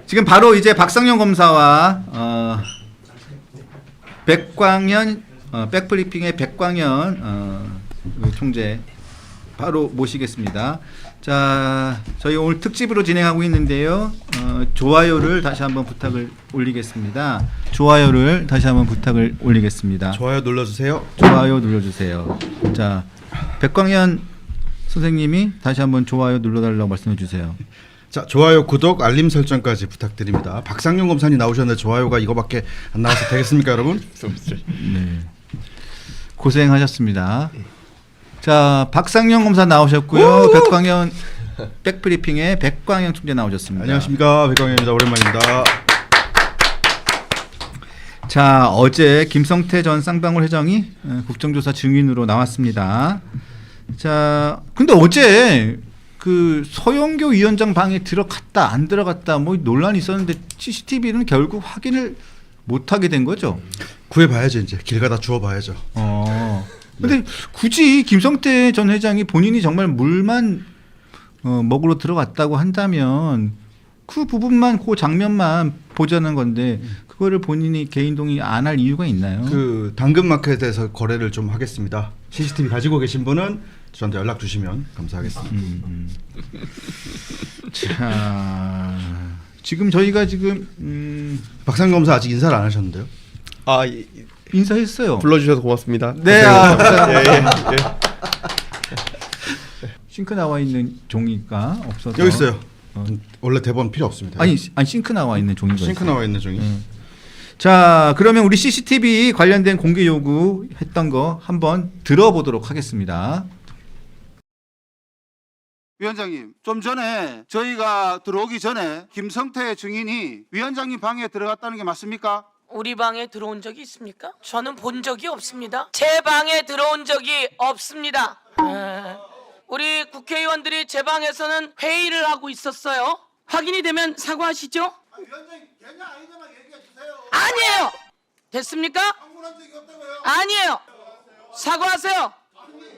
지금 바로 이제 박상영 검사와 백광현 백브리핑의 백광현 총재 바로 모시겠습니다. 자, 저희 오늘 특집으로 진행하고 있는데요. 좋아요를 다시 한번 부탁을 올리겠습니다. 좋아요를 다시 한번 부탁을 올리겠습니다. 좋아요 눌러주세요. 좋아요 눌러주세요. 자, 백광현 선생님이 다시 한번 좋아요 눌러달라고 말씀해 주세요. 자, 좋아요, 구독, 알림 설정까지 부탁드립니다. 박상용 검사님 나오셨는데 좋아요가 이거밖에 안 나와서 되겠습니까, 여러분? 네, 고생하셨습니다. 자, 박상영 검사 나오셨고요. 백광현 백브리핑의 백광현 총재 나오셨습니다. 안녕하십니까, 백광현입니다. 오랜만입니다. 자, 어제 김성태 전 쌍방울 회장이 국정조사 증인으로 나왔습니다. 자, 근데 어제 그 서영교 위원장 방에 들어갔다 안 들어갔다 뭐 논란이 있었는데 CCTV는 결국 확인을 못 하게 된 거죠. 구해봐야죠, 이제 길 가다 주워봐야죠. 근데 굳이 김성태 전 회장이 본인이 정말 물만 먹으러 들어갔다고 한다면 그 부분만 그 장면만 보자는 건데 그거를 본인이 개인 동의 안 할 이유가 있나요? 그 당근마켓에서 거래를 좀 하겠습니다. CCTV 가지고 계신 분은 저한테 연락 주시면 감사하겠습니다. 자, 지금 저희가 지금 박상용 검사 아직 인사를 안 하셨는데요? 아, 인사했어요. 불러주셔서 고맙습니다. 네, 예. 싱크 나와 있는 종이가 없어서 여기 있어요. 원래 대본 필요 없습니다. 아니 싱크 나와 있는 종이가 싱크 있어요. 나와 있는 종이. 자, 그러면 우리 CCTV 관련된 공개 요구 했던 거 한번 들어보도록 하겠습니다. 위원장님, 좀 전에 저희가 들어오기 전에 김성태 증인이 위원장님 방에 들어갔다는 게 맞습니까? 우리 방에 들어온 적이 있습니까? 저는 본 적이 없습니다. 제 방에 들어온 적이 없습니다. 우리 국회의원들이 제 방에서는 회의를 하고 있었어요. 확인이 되면 사과하시죠? 위원장님, 되냐 아니냐만 얘기해 주세요. 아니에요. 됐습니까? 방문한 적이 없다고요? 아니에요. 사과하세요.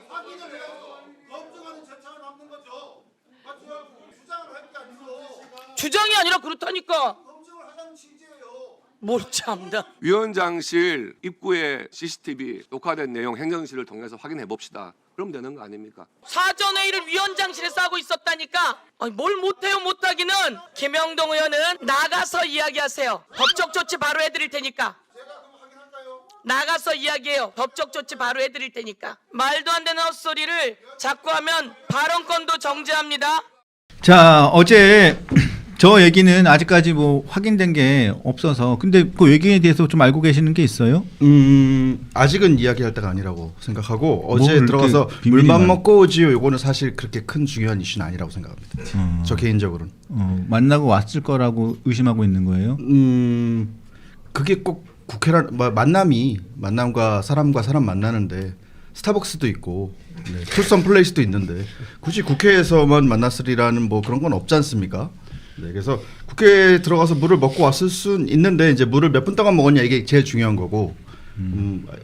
확인을 해서 검증하는 절차가 남는 거죠. 맞죠? 주장을 할 게 아니고 주장이 아니라 그렇다니까. 검증을 하자는 취지예요. 뭘 참다. 위원장실 입구에 CCTV 녹화된 내용 행정실을 통해서 확인해 봅시다. 그럼 되는 거 아닙니까? 사전회의를 위원장실에서 하고 있었다니까. 아니, 뭘 못해요 못하기는. 김영동 의원은 나가서 이야기하세요. 법적 조치 바로 해드릴 테니까. 나가서 이야기해요. 법적 조치 바로 해드릴 테니까. 말도 안 되는 헛소리를 자꾸 하면 발언권도 정지합니다. 자, 어제 저 얘기는 아직까지 뭐 확인된 게 없어서 근데 그 얘기에 대해서 좀 알고 계시는 게 있어요? 아직은 이야기할 때가 아니라고 생각하고 어제 이렇게 들어가서 비밀이 물만 많- 먹고 오지요. 이거는 사실 그렇게 큰 중요한 이슈는 아니라고 생각합니다. 저 개인적으로는. 만나고 왔을 거라고 의심하고 있는 거예요? 그게 꼭 국회란 만남과 사람 만나는데 스타벅스도 있고 투썸 플레이스도 있는데 굳이 국회에서만 만났으리라는 뭐 그런 건 없지 않습니까? 네, 그래서 국회에 들어가서 물을 먹고 왔을 수는 있는데 이제 물을 몇 분 동안 먹었냐 이게 제일 중요한 거고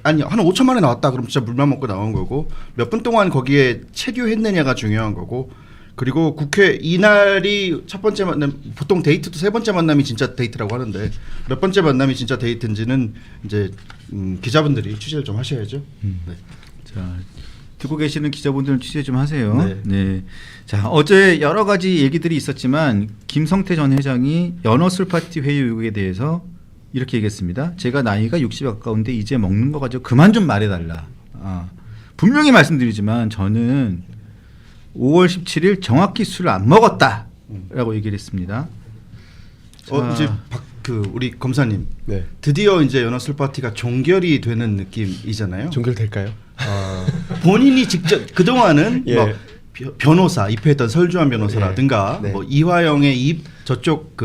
아니 한 5초 만에 나왔다 그럼 진짜 물만 먹고 나온 거고 몇 분 동안 거기에 체류했느냐가 중요한 거고 그리고 국회 이날이 첫 번째 만남 보통 데이트도 세 번째 만남이 진짜 데이트라고 하는데 몇 번째 만남이 진짜 데이트인지는 이제 기자분들이 취재를 좀 하셔야죠. 네. 자, 듣고 계시는 기자분들은 취재 좀 하세요. 네. 네. 자, 어제 여러 가지 얘기들이 있었지만 김성태 전 회장이 연어술 파티 회의 의혹에 대해서 이렇게 얘기했습니다. 제가 나이가 60에 가까운데 이제 먹는 거 가지고 그만 좀 말해달라. 분명히 말씀드리지만 저는 5월 17일 정확히 술을 안 먹었다라고 얘기를 했습니다. 자, 이제 우리 검사님 네. 드디어 이제 연어술 파티가 종결이 되는 느낌이잖아요. 종결될까요? 본인이 직접 그동안은 예. 뭐 변호사 입회했던 설주환 변호사라든가 네. 뭐 이화영의 저쪽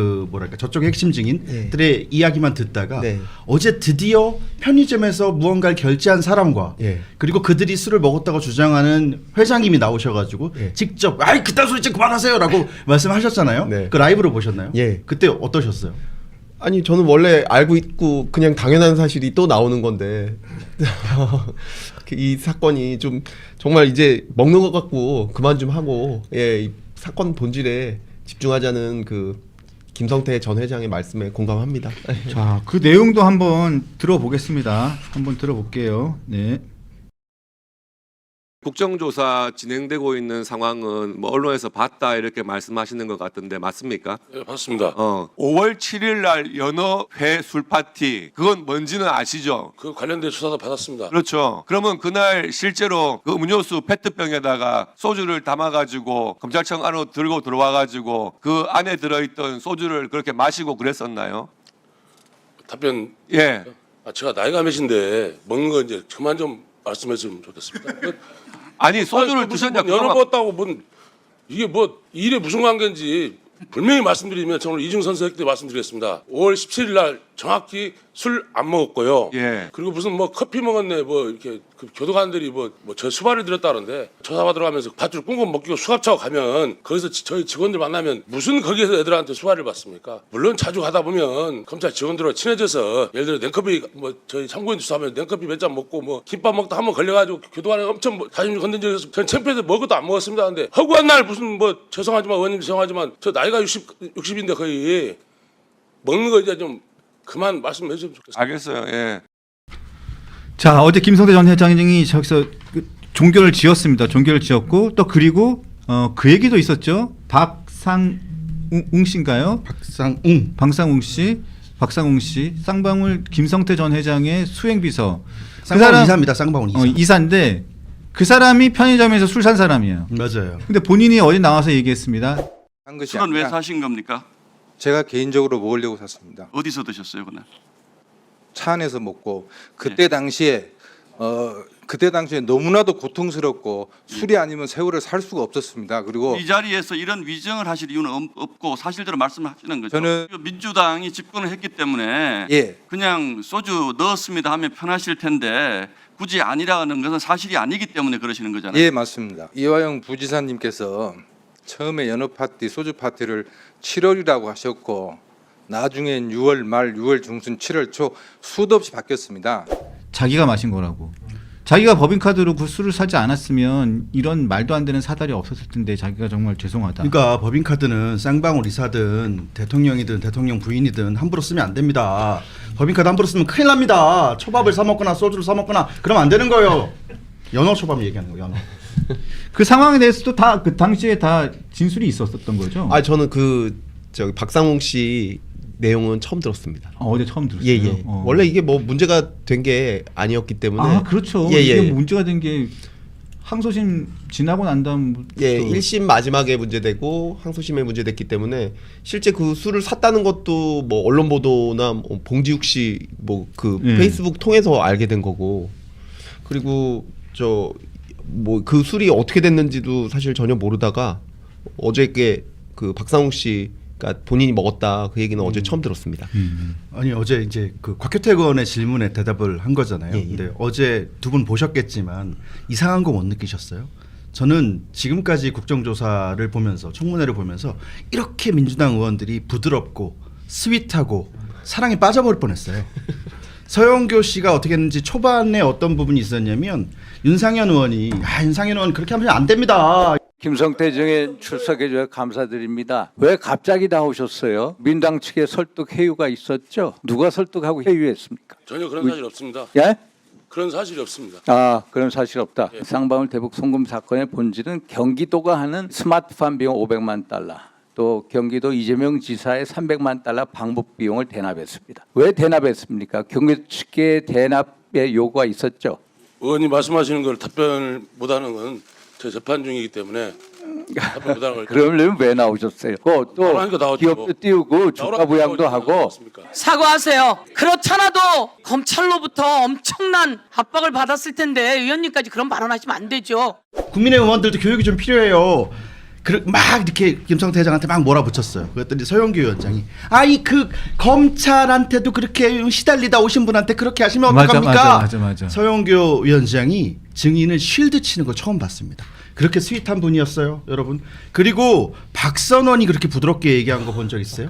저쪽 핵심 증인들의 이야기만 듣다가 네. 어제 드디어 편의점에서 무언가를 결제한 사람과 예. 그리고 그들이 술을 먹었다고 주장하는 회장님이 나오셔가지고 예. 직접 아이 그딴 소리 좀 그만하세요라고 말씀하셨잖아요. 네. 그 라이브로 보셨나요? 예. 그때 어떠셨어요? 아니 저는 원래 알고 있고 그냥 당연한 사실이 또 나오는 건데 이 사건이 좀 정말 이제 먹는 것 같고 그만 좀 하고 이 사건 본질에 집중하자는 그 김성태 전 회장의 말씀에 공감합니다. 자, 그 내용도 한번 들어보겠습니다. 한번 들어볼게요. 네. 국정조사 진행되고 있는 상황은 뭐 언론에서 봤다 이렇게 말씀하시는 것 같은데 맞습니까? 네, 봤습니다. 5월 7일 날 연어회 술 파티 그건 뭔지는 아시죠? 그 관련된 조사도 받았습니다. 그렇죠. 그러면 그날 실제로 그 음료수 페트병에다가 소주를 담아가지고 검찰청 안으로 들고 들어와가지고 그 안에 들어있던 소주를 그렇게 마시고 그랬었나요? 답변. 예. 제가 나이가 몇인데 먹는 거 이제 그만 좀 말씀해주면 좋겠습니다. 아니 소주를 드셨냐? 연어 먹었다고 이게 뭐 일에 무슨 관계인지 분명히 말씀드리면 저는 이중선 선생님께 말씀드리겠습니다. 5월 17일 날 정확히 술 안 먹었고요. 예. 그리고 무슨 뭐 커피 먹었네 뭐 이렇게 그 교도관들이 뭐 저 수발을 들었다는데 조사받으러 가면서 밧줄 꽁꽁 먹기고 수갑차고 가면 거기서 저희 직원들 만나면 무슨 거기에서 애들한테 수발을 받습니까? 물론 자주 가다 보면 검찰 직원들과 친해져서 예를 들어 냉커피 뭐 저희 참고인 조사하면 냉커피 몇 잔 먹고 뭐 김밥 먹다 한번 걸려가지고 교도관에 엄청 다짐 건든 적이 있어서 전 창피해서 먹을 것도 안 먹었습니다. 근데 허구한 날 무슨 뭐 죄송하지만 의원님 죄송하지만 저 나이가 60인데 거의 먹는 거 이제 좀 그만 말씀해 주시면 좋겠습니다. 알겠어요. 예. 자, 어제 김성태 전 회장이 저기서 그 종교를 지었습니다. 종교를 지었고 또 그리고 그 얘기도 있었죠. 박상웅 씨인가요? 박상웅 씨 쌍방울 김성태 전 회장의 수행비서. 쌍방울 이사입니다. 쌍방울 이사. 이사인데 그 사람이 편의점에서 술 산 사람이에요. 맞아요. 근데 본인이 어제 나와서 얘기했습니다. 한 것이 술은 왜 아니라 사신 겁니까? 제가 개인적으로 먹으려고 샀습니다. 어디서 드셨어요, 그날? 차 안에서 먹고 그때 당시에 너무나도 고통스럽고 술이 아니면 새우를 살 수가 없었습니다. 그리고 이 자리에서 이런 위증을 하실 이유는 없고 사실대로 말씀하시는 거죠. 저는 민주당이 집권을 했기 때문에 예. 그냥 소주 넣었습니다 하면 편하실 텐데 굳이 아니라는 것은 사실이 아니기 때문에 그러시는 거잖아요. 예, 맞습니다. 이화영 부지사님께서 처음에 연어 파티, 소주 파티를 7월이라고 하셨고 나중엔 6월 말, 6월 중순, 7월 초 수도 없이 바뀌었습니다. 자기가 마신 거라고. 자기가 법인카드로 그 술을 사지 않았으면 이런 말도 안 되는 사달이 없었을 텐데 자기가 정말 죄송하다. 그러니까 법인카드는 쌍방울 이사든 대통령이든 대통령 부인이든 함부로 쓰면 안 됩니다. 법인카드 함부로 쓰면 큰일 납니다. 초밥을 사 먹거나 소주를 사 먹거나 그러면 안 되는 거예요. 연어 초밥 얘기하는 거예요. 연어. 그 상황에 대해서도 다 그 당시에 다 진술이 있었던 거죠. 저는 저기 박상웅 씨 내용은 처음 들었습니다. 어제 처음 들었어요. 예. 원래 이게 뭐 문제가 된 게 아니었기 때문에. 그렇죠. 예. 이게 문제가 된 게 항소심 지나고 난 다음. 예, 1심 마지막에 문제되고 항소심에 문제됐기 때문에 실제 그 술을 샀다는 것도 뭐 언론 보도나 뭐 봉지욱 씨 뭐 그 페이스북 통해서 알게 된 거고, 그리고 뭐 그 술이 어떻게 됐는지도 사실 전혀 모르다가 어저께 그 박상웅 씨가 본인이 먹었다 그 얘기는 어제 처음 들었습니다. 아니 어제 이제 그 곽효택 의원의 질문에 대답을 한 거잖아요. 예. 근데 어제 두 분 보셨겠지만 이상한 거 못 느끼셨어요? 저는 지금까지 국정조사를 보면서 청문회를 보면서 이렇게 민주당 의원들이 부드럽고 스윗하고 사랑에 빠져버릴 뻔했어요. 서영교 씨가 어떻게 했는지 초반에 어떤 부분이 있었냐면 윤상현 의원이 윤상현 의원 그렇게 하면 안 됩니다. 김성태 정에 출석해 주셔서 감사드립니다. 왜 갑자기 나오셨어요? 민당 측에 설득 회유가 있었죠? 누가 설득하고 회유했습니까? 전혀 그런 사실 없습니다. 예? 그런 사실이 없습니다. 그런 사실 없다. 예. 쌍방울 대북 송금 사건의 본질은 경기도가 하는 스마트팜 비용 500만 달러. 또 경기도 이재명 지사의 300만 달러 방북 비용을 대납했습니다. 왜 대납했습니까? 경기도 측의 대납의 요구가 있었죠. 의원님 말씀하시는 걸 답변을 못하는 건 제 재판 중이기 때문에 답변 못하는 걸. 그러려면 왜 나오셨어요? 또 나오라니까 나오죠. 기업도 띄우고 주가 부양도 하고. 사과하세요. 그렇잖아도 검찰로부터 엄청난 압박을 받았을 텐데 의원님까지 그런 발언하시면 안 되죠. 국민의 의원들도 교육이 좀 필요해요. 막 이렇게 김성태 회장한테 막 몰아붙였어요. 그랬더니 서영교 위원장이 그 검찰한테도 그렇게 시달리다 오신 분한테 그렇게 하시면 어떡합니까? 맞아. 서영교 위원장이 증인을 쉴드 치는 걸 처음 봤습니다. 그렇게 스윗한 분이었어요, 여러분. 그리고 박선원이 그렇게 부드럽게 얘기한 거 본 적 있어요?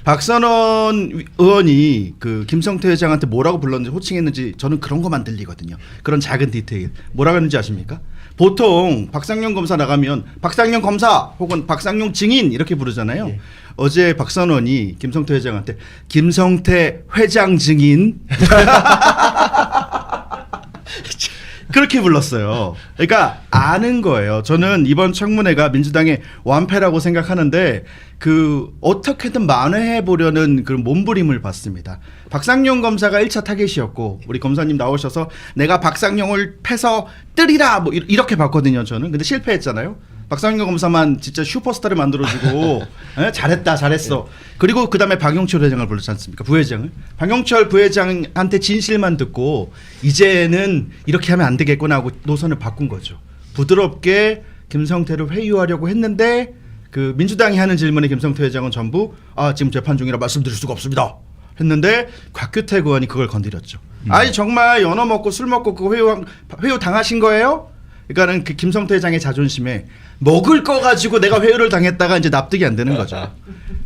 박선원 의원이 그 김성태 회장한테 뭐라고 불렀는지 호칭했는지 저는 그런 것만 들리거든요. 그런 작은 디테일. 뭐라고 했는지 아십니까? 보통 박상용 검사 나가면 박상용 검사 혹은 박상용 증인 이렇게 부르잖아요. 어제 박선원이 김성태 회장한테 김성태 회장 증인 그렇게 불렀어요. 그러니까 아는 거예요. 저는 이번 청문회가 민주당의 완패라고 생각하는데 그 어떻게든 만회해 보려는 그런 몸부림을 봤습니다. 박상용 검사가 1차 타겟이었고 우리 검사님 나오셔서 내가 박상용을 패서 뜨리라 뭐 이렇게 봤거든요. 저는 근데 실패했잖아요. 박상용 검사만 진짜 슈퍼스타를 만들어주고 에? 잘했어. 그리고 그 다음에 박용철 회장을 불렀지 않습니까? 부회장을. 박용철 부회장한테 진실만 듣고 이제는 이렇게 하면 안 되겠구나 하고 노선을 바꾼 거죠. 부드럽게 김성태를 회유하려고 했는데 그 민주당이 하는 질문에 김성태 회장은 전부 지금 재판 중이라 말씀드릴 수가 없습니다 했는데 곽규택 의원이 그걸 건드렸죠. 아니 정말 연어 먹고 술 먹고 그 회유 당하신 거예요? 그러니까는 그 김성태 회장의 자존심에 먹을 거 가지고 내가 회유를 당했다가 이제 납득이 안 되는 거죠.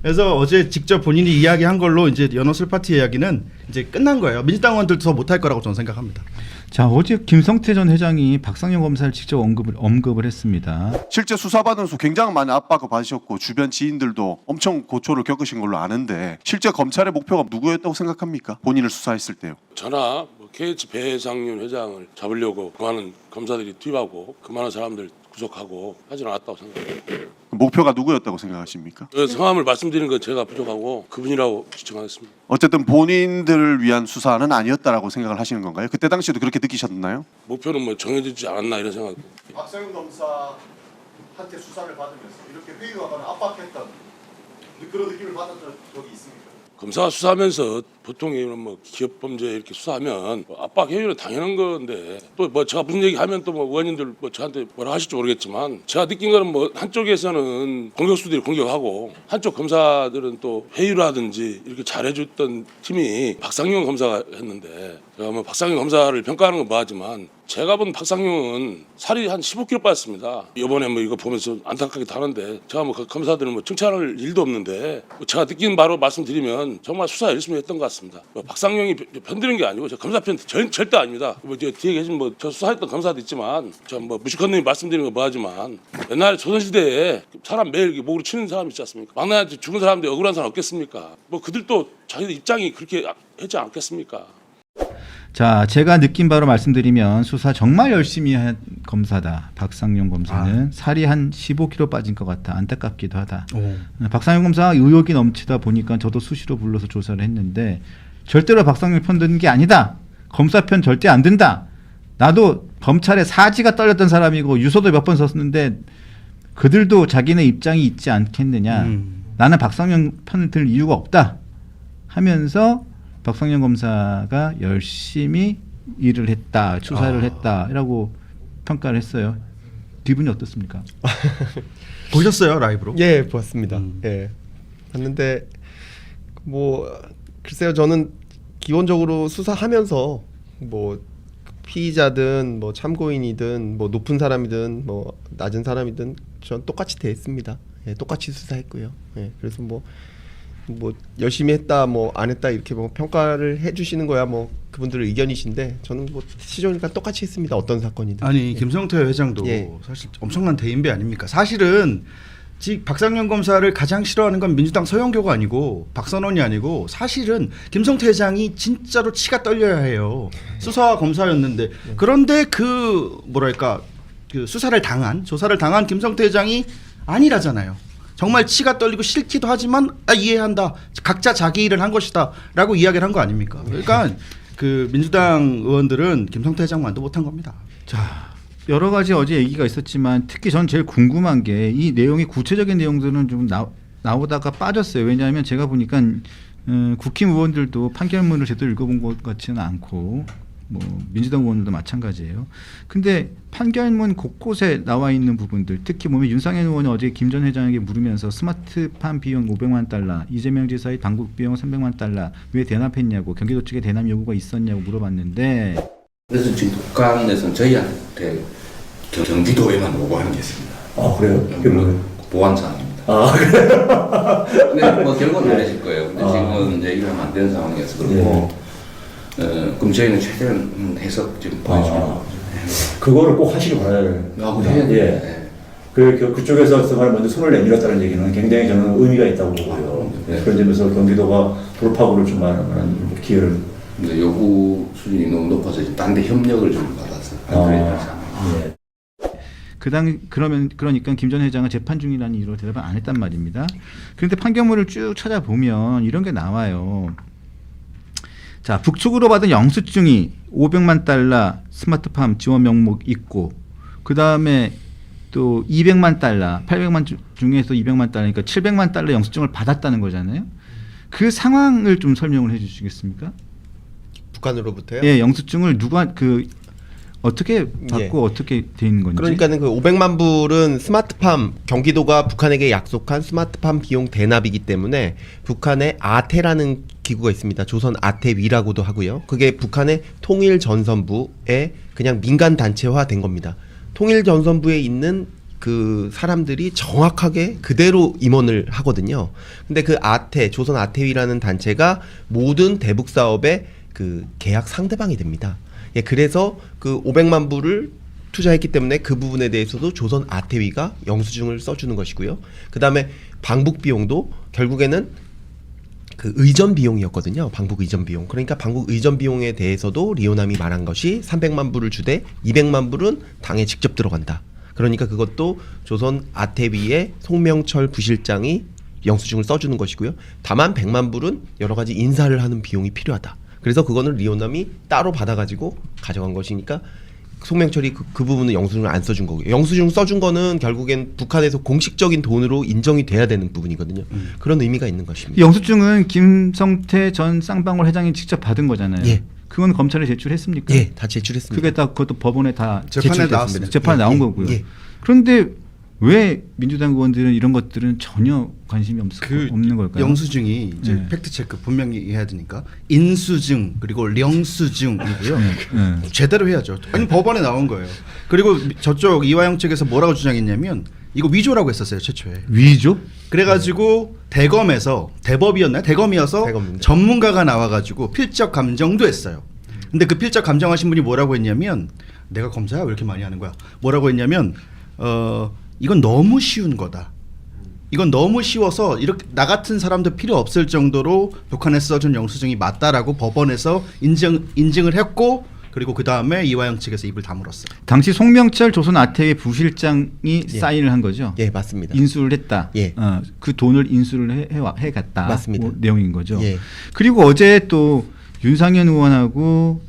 그래서 어제 직접 본인이 이야기한 걸로 이제 연어 술 파티 이야기는 이제 끝난 거예요. 민주당 의원들도 더 못할 거라고 저는 생각합니다. 자, 어제 김성태 전 회장이 박상용 검사를 직접 언급을 했습니다. 실제 수사받으면서 굉장히 많은 압박을 받으셨고 주변 지인들도 엄청 고초를 겪으신 걸로 아는데 실제 검찰의 목표가 누구였다고 생각합니까? 본인을 수사했을 때요. 저나 뭐 KH 배상윤 회장을 잡으려고 많은 검사들이 투입하고 그 많은 사람들 구속하고 하지 않았다고 생각합니다. 목표가 누구였다고 생각하십니까? 그 성함을 말씀드리는 건 제가 부족하고 그분이라고 추정하겠습니다. 어쨌든 본인들을 위한 수사는 아니었다라고 생각을 하시는 건가요? 그때 당시에도 그렇게 느끼셨나요? 목표는 뭐 정해지지 않았나 이런 생각. 박상용 검사한테 수사를 받으면서 이렇게 회유하거나 압박했던 그런 느낌을 받았던 적이 있습니까? 검사가 수사하면서 보통 이런 뭐 기업 범죄 이렇게 수사하면 뭐 압박 해유는 당연한 건데 또 뭐 제가 무슨 얘기하면 또 뭐 의원님들 뭐 저한테 뭐라 하실지 모르겠지만 제가 느낀 거는 뭐 한쪽에서는 공격수들이 공격하고 한쪽 검사들은 또 회유라든지 이렇게 잘해줬던 팀이 박상용 검사가 했는데 제가 뭐 박상용 검사를 평가하는 건 뭐하지만 제가 본 박상용은 살이 한 15kg 빠졌습니다. 이번에 뭐 이거 보면서 안타깝게 하는데 제가 뭐 그 검사들은 뭐 칭찬할 일도 없는데 뭐 제가 느낀 바로 말씀드리면 정말 수사 열심히 했던 것 같습니다. 뭐 박상용이 편드는 게 아니고 저 검사 편 절대 아닙니다. 뭐 뒤에 계신 뭐 저 수사했던 검사도 있지만 저 뭐 무식한 놈이 말씀드리는 거 뭐하지만 옛날에 조선시대에 사람 매일 목으로 치는 사람 있지 않습니까? 막내한테 죽은 사람인데 억울한 사람 없겠습니까? 뭐 그들도 자기들 입장이 그렇게 하지 않겠습니까? 자, 제가 느낀 바로 말씀드리면 수사 정말 열심히 한 검사다. 박상용 검사는 살이 한 15kg 빠진 것 같아. 안타깝기도 하다. 박상용 검사가 의욕이 넘치다 보니까 저도 수시로 불러서 조사를 했는데 절대로 박상용 편 드는 게 아니다. 검사 편 절대 안 든다. 나도 검찰에 사지가 떨렸던 사람이고 유서도 몇 번 썼는데 그들도 자기네 입장이 있지 않겠느냐. 나는 박상용 편을 들 이유가 없다 하면서 박상용 검사가 열심히 일을 했다, 수사를 했다라고 평가를 했어요. 기분이 어떻습니까? 보셨어요 라이브로? 예, 봤습니다. 예, 봤는데 뭐 글쎄요, 저는 기본적으로 수사하면서 뭐 피의자든 뭐 참고인이든 뭐 높은 사람이든 뭐 낮은 사람이든 전 똑같이 대했습니다. 예, 똑같이 수사했고요. 예, 그래서 뭐 열심히 했다 뭐 안 했다 이렇게 뭐 평가를 해주시는 거야 뭐 그분들의 의견이신데 저는 뭐 시종일관 똑같이 했습니다. 어떤 사건이든. 아니 김성태 회장도 예. 사실 엄청난 대인배 아닙니까? 사실은 박상용 검사를 가장 싫어하는 건 민주당 서영교가 아니고 박선원이 아니고 사실은 김성태 회장이 진짜로 치가 떨려야 해요. 수사와 검사였는데 그런데 그 뭐랄까 그 조사를 당한 김성태 회장이 아니라잖아요. 정말 치가 떨리고 싫기도 하지만 이해한다. 각자 자기 일을 한 것이다 라고 이야기를 한 거 아닙니까? 그러니까 그 민주당 의원들은 김성태 회장만도 못한 겁니다. 자, 여러 가지 어제 얘기가 있었지만 특히 전 제일 궁금한 게 이 내용의 구체적인 내용들은 좀 나오다가 빠졌어요. 왜냐하면 제가 보니까 국힘 의원들도 판결문을 제대로 읽어본 것 같지는 않고 뭐 민주당 의원들도 마찬가지예요. 근데 판결문 곳곳에 나와 있는 부분들, 특히 보면 윤상현 의원이 어제 김 전 회장에게 물으면서 스마트팜 비용 500만 달러, 이재명 지사의 당국 비용 300만 달러 왜 대납했냐고, 경기도 측에 대납 요구가 있었냐고 물어봤는데, 그래서 지금 북한에서는 저희한테 경기도에만 요구하는 게 있습니다. 아 그래요? 그게 뭐예요? 보안 사항입니다. 아 그래요? 근데 뭐 결과는 알려질 거예요. 근데 지금 이제 이러면 안 되는 상황이어서 그렇고. 그럼 저희는 최대한 해서 지금 보여주려고. 그거를 꼭 하시길 바라요. 하고 해야 돼요. 예. 그쪽에서 정말 먼저 손을 내밀었다는 얘기는 굉장히 저는 의미가 있다고 보고요. 네. 그런 점에서 경기도가 돌파구를 좀 만한 기회를. 근데 요구 수준이 너무 높아서 딴 데 협력을 좀 받았어요. 예. 그러니까 김 전 회장은 재판 중이라는 이유로 대답을 안 했단 말입니다. 그런데 판결문을 쭉 찾아보면 이런 게 나와요. 자, 북측으로 받은 영수증이 500만 달러 스마트팜 지원 명목 있고, 그 다음에 또 200만 달러, 800만 중에서 200만 달러니까 700만 달러 영수증을 받았다는 거잖아요. 그 상황을 좀 설명을 해주시겠습니까? 북한으로부터요? 예, 영수증을 누가 어떻게 받고 예. 어떻게 돼 있는 건지. 그러니까는 그 500만 불은 스마트팜, 경기도가 북한에게 약속한 스마트팜 비용 대납이기 때문에 북한의 아태라는 기구가 있습니다. 조선 아태위라고도 하고요. 그게 북한의 통일전선부의 그냥 민간 단체화 된 겁니다. 통일전선부에 있는 그 사람들이 정확하게 그대로 임원을 하거든요. 근데 그 아태, 조선 아태위라는 단체가 모든 대북 사업의 그 계약 상대방이 됩니다. 예, 그래서 그 500만 불을 투자했기 때문에 그 부분에 대해서도 조선 아태위가 영수증을 써주는 것이고요. 그 다음에 방북 비용도 결국에는 그 의전 비용이었거든요. 방북 의전 비용. 그러니까 방북 의전 비용에 대해서도 리오남이 말한 것이 300만 불을 주되 200만 불은 당에 직접 들어간다. 그러니까 그것도 조선 아태위의 송명철 부실장이 영수증을 써주는 것이고요. 다만 100만 불은 여러 가지 인사를 하는 비용이 필요하다. 그래서 그거는 리오남이 따로 받아가지고 가져간 것이니까 송명철이 그 부분은 영수증을 안 써준 거고요. 영수증 써준 거는 결국엔 북한에서 공식적인 돈으로 인정이 돼야 되는 부분이거든요. 그런 의미가 있는 것입니다. 영수증은 김성태 전 쌍방울 회장이 직접 받은 거잖아요. 예. 그건 검찰에 제출했습니까? 예, 다 제출했습니다. 그게 다 그것도 법원에 다 재판에 제출됐습니다. 나왔습니다. 재판에 나온 예, 거고요. 예. 그런데 왜 민주당 의원들은 이런 것들은 전혀 관심이 없는 걸까요? 영수증이 이제 네. 팩트 체크 분명히 해야 되니까 인수증 그리고 령수증이고요. 네. 제대로 해야죠. 아니 법원에 나온 거예요. 그리고 저쪽 이화영 측에서 뭐라고 주장했냐면 이거 위조라고 했었어요 최초에. 위조? 그래가지고 대검에서 대법이었나요? 대검이어서 대검입니다. 전문가가 나와가지고 필적 감정도 했어요. 근데 그 필적 감정하신 분이 뭐라고 했냐면 내가 검사야 왜 이렇게 많이 하는 거야? 뭐라고 했냐면 이건 너무 쉬운 거다. 이건 너무 쉬워서 이렇게 나 같은 사람도 필요 없을 정도로 북한에서 써준 영수증이 맞다라고 법원에서 인증을 했고 그리고 그 다음에 이화영 측에서 입을 다물었어요. 당시 송명철 조선 아태위 부실장이 사인을 한 거죠. 예, 맞습니다. 인수를 했다. 예. 그 돈을 인수를 해갔다. 맞습니다. 뭐 내용인 거죠. 예. 그리고 어제 또 윤상현 의원하고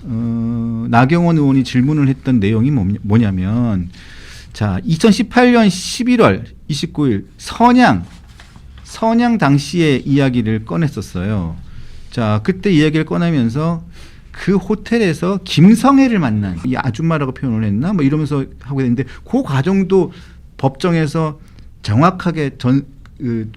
나경원 의원이 질문을 했던 내용이 뭐냐면 자 2018년 11월 29일 선양 당시의 이야기를 꺼냈었어요. 자 그때 이야기를 꺼내면서 그 호텔에서 김성애를 만난 이 아줌마라고 표현을 했나 뭐 이러면서 하고 있는데 그 과정도 법정에서 정확하게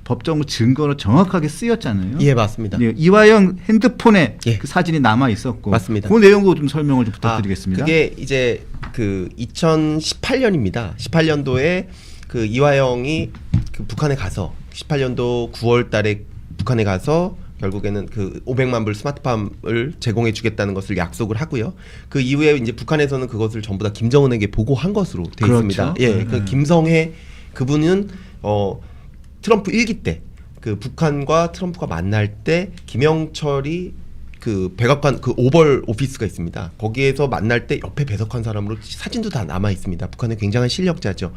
법정 증거로 정확하게 쓰였잖아요. 예, 맞습니다. 예, 이화영 핸드폰에 예. 그 사진이 남아 있었고 맞습니다. 그 내용도 좀 설명을 좀 부탁드리겠습니다. 그게 이제 그 2018년입니다. 18년도에 그 이화영이 그 북한에 가서 18년도 9월달에 북한에 가서 결국에는 그 500만 불 스마트팜을 제공해 주겠다는 것을 약속을 하고요. 그 이후에 이제 북한에서는 그것을 전부 다 김정은에게 보고한 것으로 되어 그렇죠. 있습니다. 예, 그 김성애 그분은 트럼프 1기 때 그 북한과 트럼프가 만날 때 김영철이 그 백악관 그 오벌 오피스가 있습니다. 거기에서 만날 때 옆에 배석한 사람으로 사진도 다 남아 있습니다. 북한의 굉장한 실력자죠.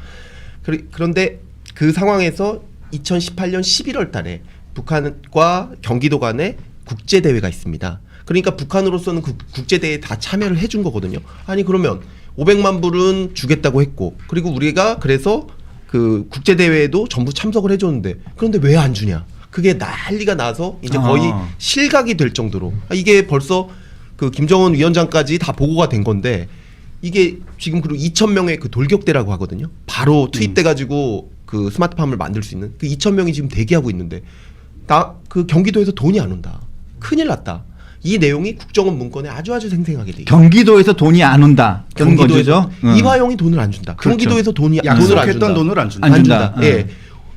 그런데 그 상황에서 2018년 11월 달에 북한과 경기도 간에 국제 대회가 있습니다. 그러니까 북한으로서는 그 국제 대회에 다 참여를 해준 거거든요. 아니 그러면 500만 불은 주겠다고 했고 그리고 우리가 그래서 그 국제 대회에도 전부 참석을 해줬는데 그런데 왜 안 주냐? 그게 난리가 나서 이제 거의 실각이 될 정도로 이게 벌써 그 김정은 위원장까지 다 보고가 된 건데 이게 지금 그리고 2,000명의 그 돌격대라고 하거든요. 바로 투입돼 가지고 그 스마트팜을 만들 수 있는 그 2,000명이 지금 대기하고 있는데 그 경기도에서 돈이 안 온다. 큰일 났다. 이 내용이 국정원 문건에 아주 생생하게 돼 있어요. 경기도에서 돈이 안 온다. 경기도죠. 이화영이 돈을 안 준다. 그렇죠. 경기도에서 돈을 안 준다. 약속했던 돈을 안 준다. 안 준다. 예.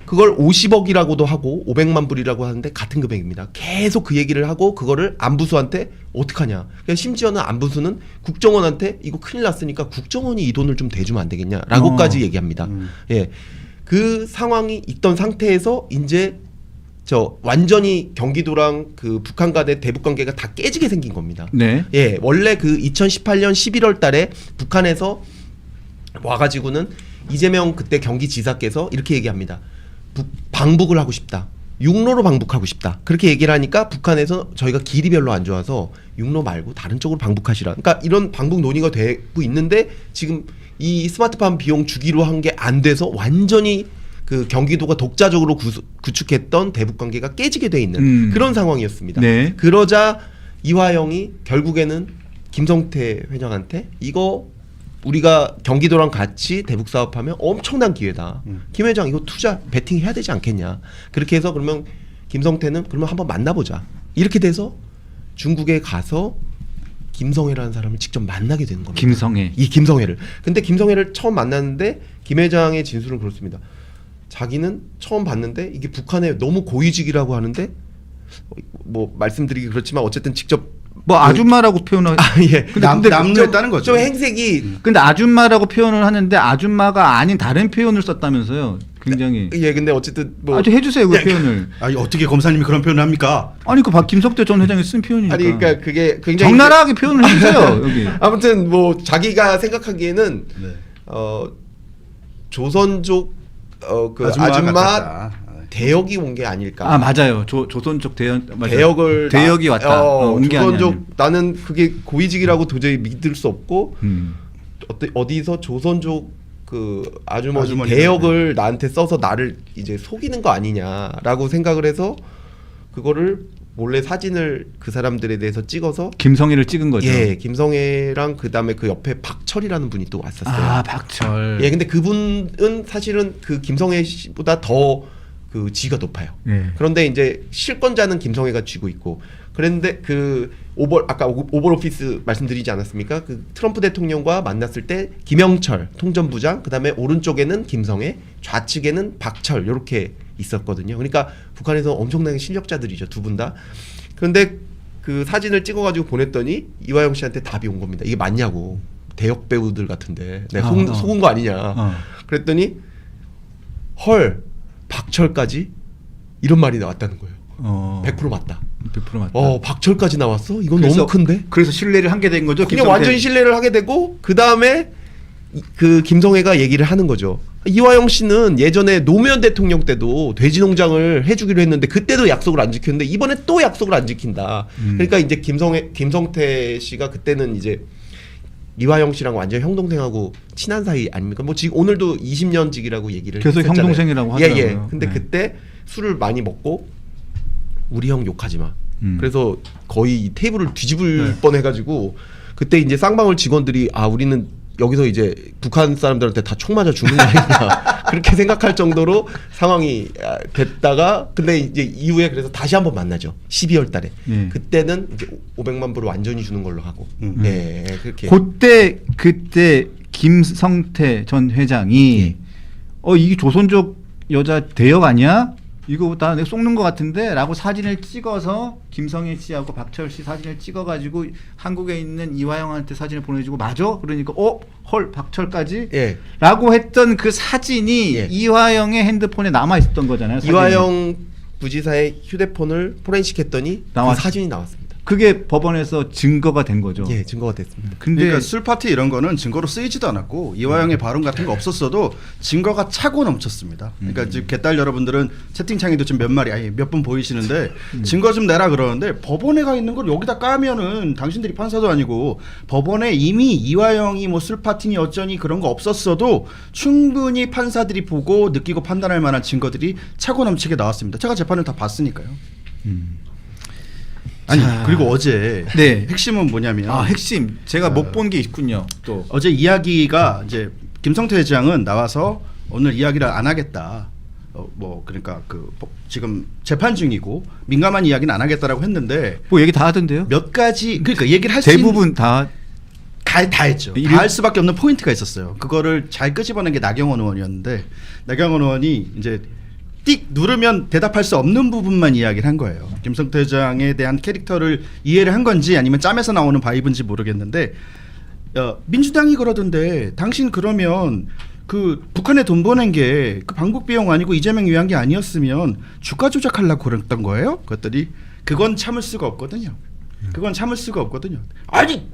그걸 50억이라고도 하고 500만 불이라고 하는데 같은 금액입니다. 계속 그 얘기를 하고 그거를 안부수한테 어떡하냐. 그러니까 심지어는 안부수는 국정원한테 이거 큰일 났으니까 국정원이 이 돈을 좀 대주면 안 되겠냐라고까지 얘기합니다. 예. 그 상황이 있던 상태에서 이제 저 완전히 경기도랑 그 북한 간의 대북 관계가 다 깨지게 생긴 겁니다. 네. 예, 원래 그 2018년 11월 달에 북한에서 와가지고는 이재명 그때 경기지사께서 이렇게 얘기합니다. 방북을 하고 싶다. 육로로 방북하고 싶다. 그렇게 얘기를 하니까 북한에서 저희가 길이 별로 안 좋아서 육로 말고 다른 쪽으로 방북하시라. 그러니까 이런 방북 논의가 되고 있는데 지금 이 스마트팜 비용 주기로 한 게 안 돼서 완전히 그 경기도가 독자적으로 구축했던 대북 관계가 깨지게 돼 있는 그런 상황이었습니다. 네. 그러자 이화영이 결국에는 김성태 회장한테 이거 우리가 경기도랑 같이 대북 사업하면 엄청난 기회다. 김 회장 이거 투자 베팅 해야 되지 않겠냐. 그렇게 해서 그러면 김성태는 그러면 한번 만나보자. 이렇게 돼서 중국에 가서 김성애라는 사람을 직접 만나게 되는 겁니다. 김성애. 이 김성애를. 근데 김성애를 처음 만났는데 김 회장의 진술은 그렇습니다. 자기는 처음 봤는데 이게 북한의 너무 고위직이라고 하는데 뭐 말씀드리기 그렇지만 어쨌든 직접 뭐 아줌마라고 표현을 예. 근데 남루했다는 거죠. 좀 행색이 근데 아줌마라고 표현을 하는데 아줌마가 아닌 다른 표현을 썼다면서요. 굉장히 예 근데 어쨌든 뭐 아주 해주세요 그 표현을. 아니 어떻게 검사님이 그런 표현을 합니까? 아니 그 김성태 전 회장이 쓴 표현이니까. 아니 그러니까 그게 굉장히 적나라하게 표현을 해주세요 여기. 아무튼 뭐 자기가 생각하기에는 네. 조선족 그 아줌마 같았다. 대역이 온 게 아닐까. 아 맞아요. 조선족 대역을 대역이 왔다. 온 게 조선족 아니야. 나는 그게 고위직이라고 도저히 믿을 수 없고 어디서 조선족 그 아주머니 대역을 나한테 써서 나를 이제 속이는 거 아니냐라고 생각을 해서 그거를 몰래 사진을 그 사람들에 대해서 찍어서 김성애를 찍은 거죠. 예, 김성애랑 그다음에 그 옆에 박철이라는 분이 또 왔었어요. 아 박철. 예, 근데 그분은 사실은 그 김성애 씨보다 더 그 지위가 높아요. 예. 그런데 이제 실권자는 김성애가 쥐고 있고 그랬는데 그 아까 오벌 오피스 말씀드리지 않았습니까? 그 트럼프 대통령과 만났을 때 김영철 통전부장 그다음에 오른쪽에는 김성애 좌측에는 박철 이렇게 있었거든요. 그러니까 북한에서 엄청나게 실력자들이죠 두 분 다. 그런데 그 사진을 찍어가지고 보냈더니 이화영 씨한테 답이 온 겁니다. 이게 맞냐고 대역 배우들 같은데 내가 속은 거 아니냐. 그랬더니 헐 박철까지 이런 말이 나왔다는 거예요. 100% 맞다. 100% 맞다. 박철까지 나왔어? 이건 그래서, 너무 큰데? 그래서 신뢰를 하게 된 거죠. 그냥 완전히 신뢰를 하게 되고 그 다음에 그 김성애가 얘기를 하는 거죠. 이화영 씨는 예전에 노무현 대통령 때도 돼지 농장을 해주기로 했는데 그때도 약속을 안 지켰는데 이번에 또 약속을 안 지킨다. 그러니까 이제 김성태 씨가 그때는 이제 이화영 씨랑 완전 형 동생하고 친한 사이 아닙니까? 뭐 지금 오늘도 20년직이라고 얘기를 계속 형 했었잖아요. 동생이라고 하더라고요. 예. 근데 네. 그때 술을 많이 먹고 우리 형 욕하지 마. 그래서 거의 테이블을 뒤집을 뻔해가지고 그때 이제 쌍방울 직원들이 우리는 여기서 이제 북한 사람들한테 다 총 맞아 죽는 거 아니냐 그렇게 생각할 정도로 상황이 됐다가 근데 이제 이후에 그래서 다시 한번 만나죠. 12월 달에. 그때는 이제 500만 불을 완전히 주는 걸로 하고. 네, 그렇게. 그때 김성태 전 회장이 이게 조선족 여자 대역 아니야? 이거 다 내가 속는 것 같은데 라고 사진을 찍어서 김성애 씨하고 박철 씨 사진을 찍어가지고 한국에 있는 이화영한테 사진을 보내주고 맞아? 그러니까 헐 박철까지? 예. 라고 했던 그 사진이 이화영의 핸드폰에 남아있었던 거잖아요. 사진이. 이화영 부지사의 휴대폰을 포렌식 했더니 그 사진이 나왔습니다. 그게 법원에서 증거가 된 거죠. 예, 증거가 됐습니다. 근데 그러니까 술 파티 이런 거는 증거로 쓰이지도 않았고 이화영의 발언 같은 거 없었어도 증거가 차고 넘쳤습니다. 그러니까 지금 개딸 여러분들은 채팅창에도 지금 몇 분 보이시는데 증거 좀 내라 그러는데 법원에 가 있는 걸 여기다 까면은 당신들이 판사도 아니고 법원에 이미 이화영이 뭐 술 파티니 어쩌니 그런 거 없었어도 충분히 판사들이 보고 느끼고 판단할 만한 증거들이 차고 넘치게 나왔습니다. 제가 재판을 다 봤으니까요. 아니 그리고 어제 핵심은 뭐냐면 핵심 제가 못 본 게 있군요. 또 어제 이야기가 이제 김성태 회장은 나와서 오늘 이야기를 안 하겠다. 뭐 그러니까 지금 재판 중이고 민감한 이야기는 안 하겠다라고 했는데 뭐 얘기 다 하던데요? 몇 가지 그러니까 얘기를 할 수 있는 대부분 다 했죠. 다 할 수밖에 없는 포인트가 있었어요. 그거를 잘 끄집어낸 게 나경원 의원이었는데 나경원 의원이 이제 띡 누르면 대답할 수 없는 부분만 이야기를 한 거예요. 김성태 회장에 대한 캐릭터를 이해를 한 건지 아니면 짬에서 나오는 바이브인지 모르겠는데 민주당이 그러던데 당신 그러면 그 북한에 돈 보낸 게 그 방북 비용 아니고 이재명 위한 게 아니었으면 주가 조작하려고 그랬던 거예요? 그랬더니 그건 참을 수가 없거든요. 그건 참을 수가 없거든요. 아니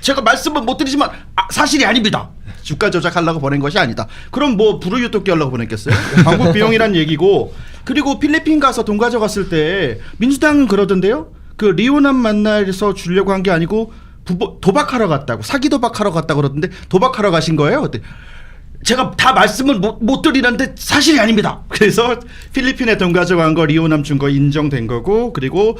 제가 말씀을 못 드리지만 사실이 아닙니다. 주가 조작하려고 보낸 것이 아니다. 그럼 뭐 불우유토끼 하려고 보냈겠어요? 방북 비용이란 얘기고. 그리고 필리핀 가서 돈 가져갔을 때 민주당은 그러던데요. 그 리오남 만나서 주려고 한 게 아니고 도박하러 갔다고, 사기 도박하러 갔다고 그러던데 도박하러 가신 거예요? 그때 제가 다 말씀을 못 드리는데 사실이 아닙니다. 그래서 필리핀에 돈 가져간 거 리오남 준 거 인정된 거고, 그리고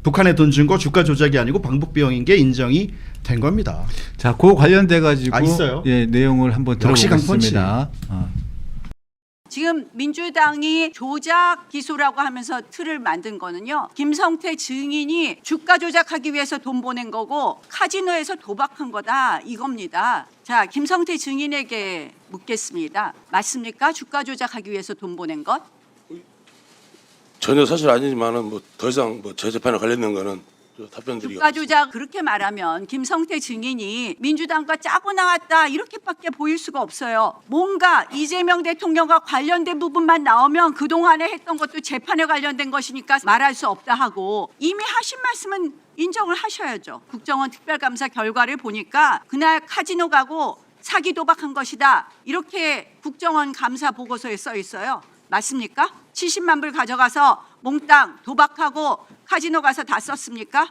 북한에 돈 준 거 주가 조작이 아니고 방북 비용인 게 인정이 된 겁니다. 자, 그 관련돼 가지고 있어요? 예, 내용을 한번 역시 들어보겠습니다. 지금 민주당이 조작 기소라고 하면서 틀을 만든 거는요. 김성태 증인이 주가 조작하기 위해서 돈 보낸 거고 카지노에서 도박한 거다 이겁니다. 자, 김성태 증인에게 묻겠습니다. 맞습니까? 주가 조작하기 위해서 돈 보낸 것? 전혀 사실 아니지만은 뭐 더 이상 뭐 제 재판에 관련된 거는 답변드리기 주가 조작 그렇게 말하면 김성태 증인이 민주당과 짜고 나왔다 이렇게밖에 보일 수가 없어요. 뭔가 이재명 대통령과 관련된 부분만 나오면 그동안에 했던 것도 재판에 관련된 것이니까 말할 수 없다 하고 이미 하신 말씀은 인정을 하셔야죠. 국정원 특별감사 결과를 보니까 그날 카지노 가고 사기 도박한 것이다. 이렇게 국정원 감사 보고서에 써 있어요. 맞습니까? 70만 불 가져가서 몽땅 도박하고 카지노 가서 다 썼습니까?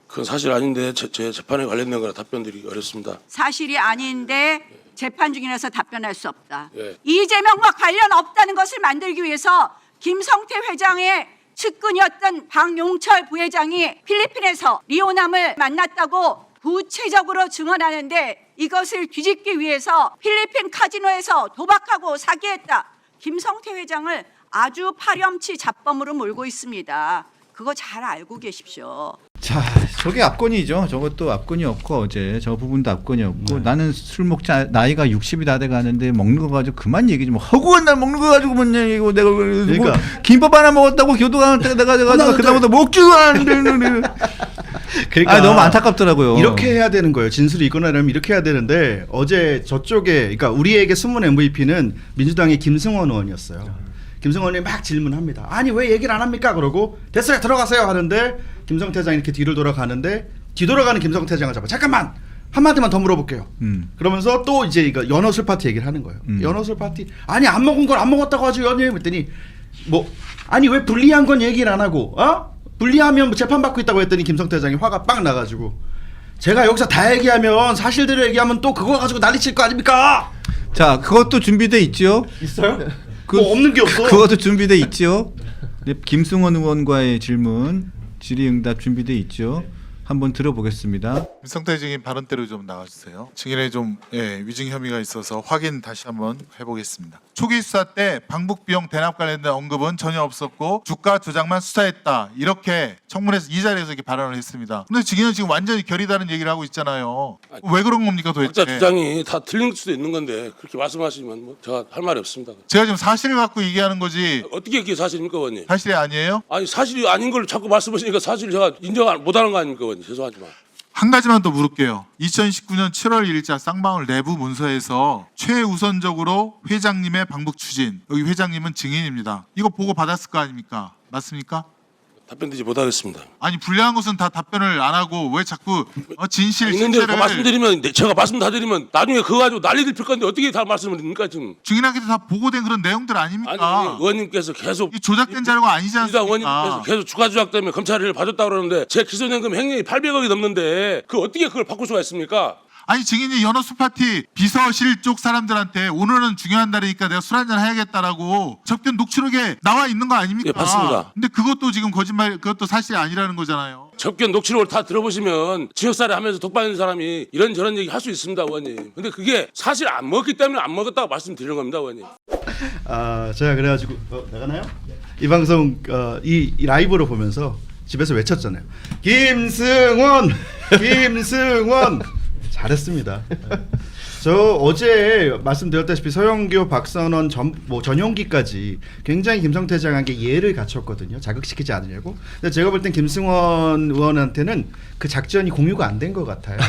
그건 사실 아닌데 제 재판에 관련된 거라 답변드리기 어렵습니다. 사실이 아닌데 재판 중이라서 답변할 수 없다. 예. 이재명과 관련 없다는 것을 만들기 위해서 김성태 회장의 측근이었던 박용철 부회장이 필리핀에서 리오남을 만났다고 구체적으로 증언하는데 이것을 뒤집기 위해서 필리핀 카지노에서 도박하고 사기했다. 김성태 회장을 아주 파렴치 잡범으로 몰고 있습니다. 그거 잘 알고 계십시오. 자, 저게 압권이죠. 저것도 압권이었고 어제 저 부분도 압권이었고 나는 술 먹자 나이가 60이 다 돼 가는데 먹는 거 가지고 그만 얘기 좀 허구한 날 먹는 거 가지고 뭔 얘기고 내가 그러니까. 김밥 하나 먹었다고 교도관 내가 가지고 그다음부터 먹지도 않는데 그러니까 너무 안타깝더라고요. 이렇게 해야 되는 거예요. 진술을 이끌어내려면 이렇게 해야 되는데 어제 저쪽에 그러니까 우리에게 숨은 MVP는 민주당의 김승원 의원이었어요. 김승원이 막 질문합니다. 아니 왜 얘기를 안 합니까? 그러고 됐어요 들어가세요 하는데 김성태 회장이 이렇게 뒤를 돌아가는데 뒤돌아가는 김성태 회장을 잡아 잠깐만 한마디만 더 물어볼게요. 그러면서 또 이제 이거 연어술 파티 얘기를 하는 거예요. 연어술 파티 아니 안 먹은 걸 안 먹었다고 하죠 연예인 했더니 뭐 아니 왜 불리한 건 얘기를 안 하고 불리하면 뭐 재판 받고 있다고 했더니 김성태 회장이 화가 빵 나가지고 제가 여기서 다 얘기하면 사실대로 얘기하면 또 그거 가지고 난리칠 거 아닙니까? 자, 그것도 준비돼 있죠. 있어요? 뭐 없는 게 없어. 그것도 준비돼 있죠. 김승원 의원과의 질문 질의응답 준비돼 있죠. 한번 들어보겠습니다. 김성태 증인 발언대로 좀 나와주세요. 증인의 좀 위증 혐의가 있어서 확인 다시 한번 해보겠습니다. 초기 수사 때 방북 비용 대납 관련된 언급은 전혀 없었고 주가 조작만 수사했다 이렇게 청문회에서 이 자리에서 이렇게 발언을 했습니다. 근데 증인은 지금 완전히 결이 다른 얘기를 하고 있잖아요. 왜 그런 겁니까 도대체? 각자 주장이 다 틀린 수도 있는 건데 그렇게 말씀하시면 뭐 제가 할 말이 없습니다. 제가 지금 사실을 갖고 얘기하는 거지 어떻게 그게 사실입니까, 의원님? 사실이 아니에요? 아니 사실이 아닌 걸 자꾸 말씀하시니까 사실을 제가 인정 못하는 거 아닙니까, 의원님? 죄송하지만. 한 가지만 더 물을게요. 2019년 7월 1일자 쌍방울 내부 문서에서 최우선적으로 회장님의 방북 추진, 여기 회장님은 증인입니다. 이거 보고 받았을 거 아닙니까? 맞습니까? 답변드리지 못하겠습니다. 아니 불리한 것은 다 답변을 안 하고 왜 자꾸 진실 있는데 실체를 말씀드리면 제가 말씀 다 드리면 나중에 그거 가지고 난리들 필 건데 어떻게 다 말씀을 드립니까 지금? 증인에게도 다 보고된 그런 내용들 아닙니까? 아니 의원님께서 계속 이 조작된 자료가 아니지 민주당 않습니까? 의원님께서 계속 주가 조작 때문에 검찰을 봐줬다 그러는데 제 기소연금 횡령이 800억이 넘는데 그 어떻게 그걸 바꿀 수가 있습니까? 아니 증인이 연어수 파티 비서실 쪽 사람들한테 오늘은 중요한 날이니까 내가 술 한잔 해야겠다라고 접견 녹취록에 나와 있는 거 아닙니까? 예, 맞습니다. 근데 그것도 지금 거짓말, 그것도 사실이 아니라는 거잖아요. 접견 녹취록을 다 들어보시면 지역살이 하면서 독받는 사람이 이런저런 얘기 할 수 있습니다, 의원님. 근데 그게 사실 안 먹었기 때문에 안 먹었다고 말씀드리는 겁니다, 의원님. 제가 그래가지고 나가나요? 이 방송 이 라이브로 보면서 집에서 외쳤잖아요. 김승원, 김승원. 잘했습니다. 저 어제 말씀드렸다시피 서영교, 박선원, 전용기까지 굉장히 김성태 회장에게 예를 갖췄거든요. 자극시키지 않으려고. 근데 제가 볼 땐 김승원 의원한테는 그 작전이 공유가 안 된 것 같아요.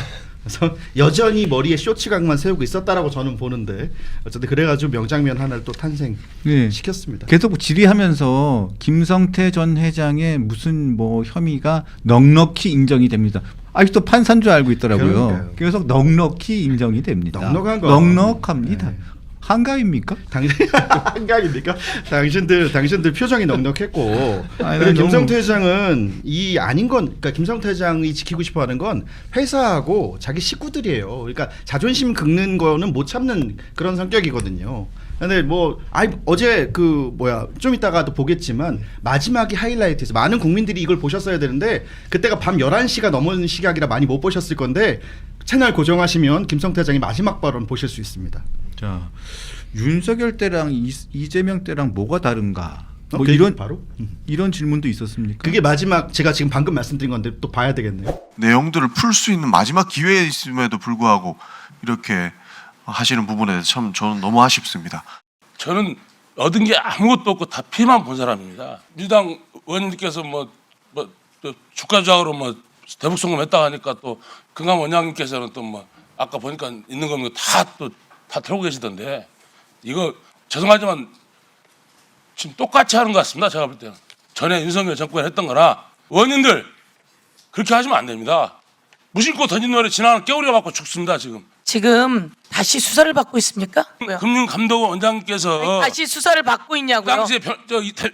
그래서 여전히 머리에 쇼츠각만 세우고 있었다라고 저는 보는데 어쨌든 그래가지고 명장면 하나를 또 탄생시켰습니다. 계속 질의하면서 김성태 전 회장의 무슨 뭐 혐의가 넉넉히 인정이 됩니다. 아직도 판사인 줄 알고 있더라고요. 그러니까요. 그래서 넉넉히 인정이 됩니다. 넉넉한 거. 넉넉합니다. 네. 한가위입니까? 한가입니까? 당신들 표정이 넉넉했고. 아니, 그리고 난 김성태 회장은 이 아닌 건, 그러니까 김성태 회장이 지키고 싶어하는 건 회사하고 자기 식구들이에요. 그러니까 자존심 긁는 거는 못 참는 그런 성격이거든요. 근데 뭐 어제 좀 이따가도 보겠지만 마지막이 하이라이트에서 많은 국민들이 이걸 보셨어야 되는데 그때가 밤 11시가 넘은 시각이라 많이 못 보셨을 건데 채널 고정하시면 김성태 회장이 마지막 발언 보실 수 있습니다. 자, 윤석열 때랑 이재명 때랑 뭐가 다른가? 뭐 그게 이런 바로 이런 질문도 있었습니까? 그게 마지막 제가 지금 방금 말씀드린 건데 또 봐야 되겠네요. 내용들을 풀 수 있는 마지막 기회에 있음에도 불구하고 이렇게 하시는 부분에 대해서 참 저는 너무 아쉽습니다. 저는 얻은 게 아무것도 없고 다 피해만 본 사람입니다. 민주당 의원님께서 뭐 주가 조작으로 뭐 대북 송금했다 하니까 또 금감 원장님께서는 또 뭐 아까 보니까 있는 거 다 털고 계시던데 이거 죄송하지만 지금 똑같이 하는 것 같습니다. 제가 볼 때는 전에 윤석열 정권이 했던 거나 의원님들 그렇게 하시면 안 됩니다. 무심코 던진 노래 지나가는 깨우려 받고 죽습니다. 지금 다시 수사를 받고 있습니까? 금융감독원 원장님께서 다시 수사를 받고 있냐고요? 당시에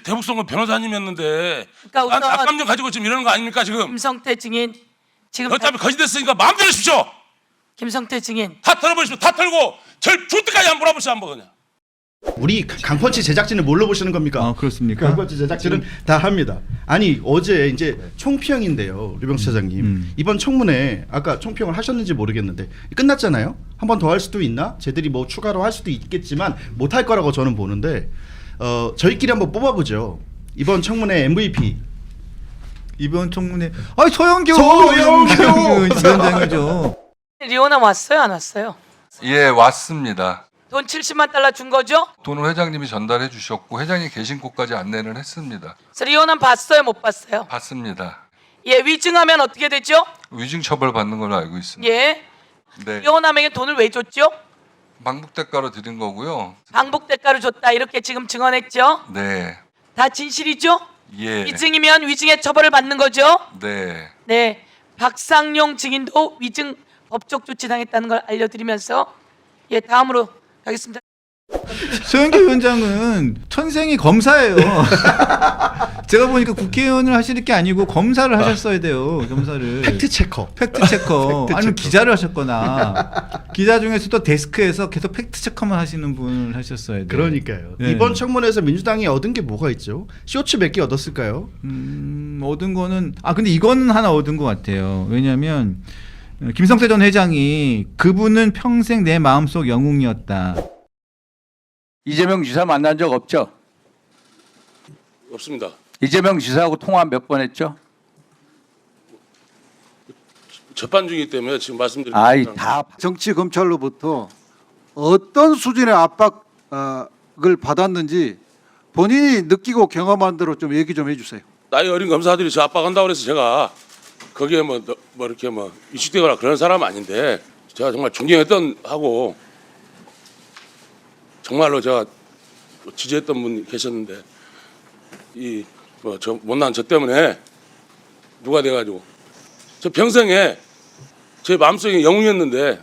대북송금 변호사님이었는데 그러니까 우선 악감정 가지고 지금 이러는 거 아닙니까 지금? 김성태 증인 지금 어차피 거짓됐으니까 마음대로 하십시오. 김성태 증인 다 털어버리십시오. 다 털고 절 줄 때까지 한번 몰아보시오 한번 그냥. 우리 강펀치 제작진을 뭘로 보시는 겁니까? 아, 그렇습니까? 강펀치 제작진은 다 합니다. 아니 어제 이제 총평인데요, 류병수 차장님. 이번 청문회 아까 총평을 하셨는지 모르겠는데 끝났잖아요. 한 번 더 할 수도 있나? 쟤들이 뭐 추가로 할 수도 있겠지만 못 할 거라고 저는 보는데 저희끼리 한번 뽑아보죠. 이번 청문회 MVP. 이번 청문회 서영교 위원장이죠. 리오남 왔어요? 안 왔어요? 예, 왔습니다. 돈 70만 달러 준 거죠? 돈을 회장님이 전달해 주셨고 회장이 계신 곳까지 안내를 했습니다. 그래서 리오남 봤어요? 못 봤어요? 봤습니다. 예, 위증하면 어떻게 되죠? 위증 처벌 받는 걸로 알고 있습니다. 예, 네. 리오남에게 돈을 왜 줬죠? 방북 대가로 드린 거고요. 방북 대가를 줬다 이렇게 지금 증언했죠? 네. 다 진실이죠? 예. 위증이면 위증의 처벌을 받는 거죠? 네. 네, 박상용 증인도 위증 법적 조치 당했다는 걸 알려드리면서 예, 다음으로 가겠습니다. 서영교 위원장은 천생이 검사예요. 제가 보니까 국회의원을 하실 게 아니고 검사를 하셨어야 돼요. 검사를. 팩트 체커. 아니면 기자를 하셨거나 기자 중에서도 데스크에서 계속 팩트 체커만 하시는 분을 하셨어야 돼요. 그러니까요. 네. 이번 청문회에서 민주당이 얻은 게 뭐가 있죠? 쇼츠 몇 개 얻었을까요? 얻은 거는 근데 이거는 하나 얻은 것 같아요. 왜냐하면 김성태 전 회장이 그분은 평생 내 마음속 영웅이었다. 이재명 지사 만난 적 없죠? 없습니다. 이재명 지사하고 통화 몇 번 했죠? 재판 중이기 때문에 지금 말씀드린 다 정치 검찰로부터 어떤 수준의 압박을 받았는지 본인이 느끼고 경험한 대로 좀 얘기 좀 해주세요. 나이 어린 검사들이 저 압박한다고 그래서 제가 거기에 뭐 이렇게 위축되거나 그런 사람은 아닌데 제가 정말 존경했던 하고 정말로 제가 지지했던 분이 계셨는데 저 못난 저 때문에 누가 돼가지고 저 평생에 제 마음속에 영웅이었는데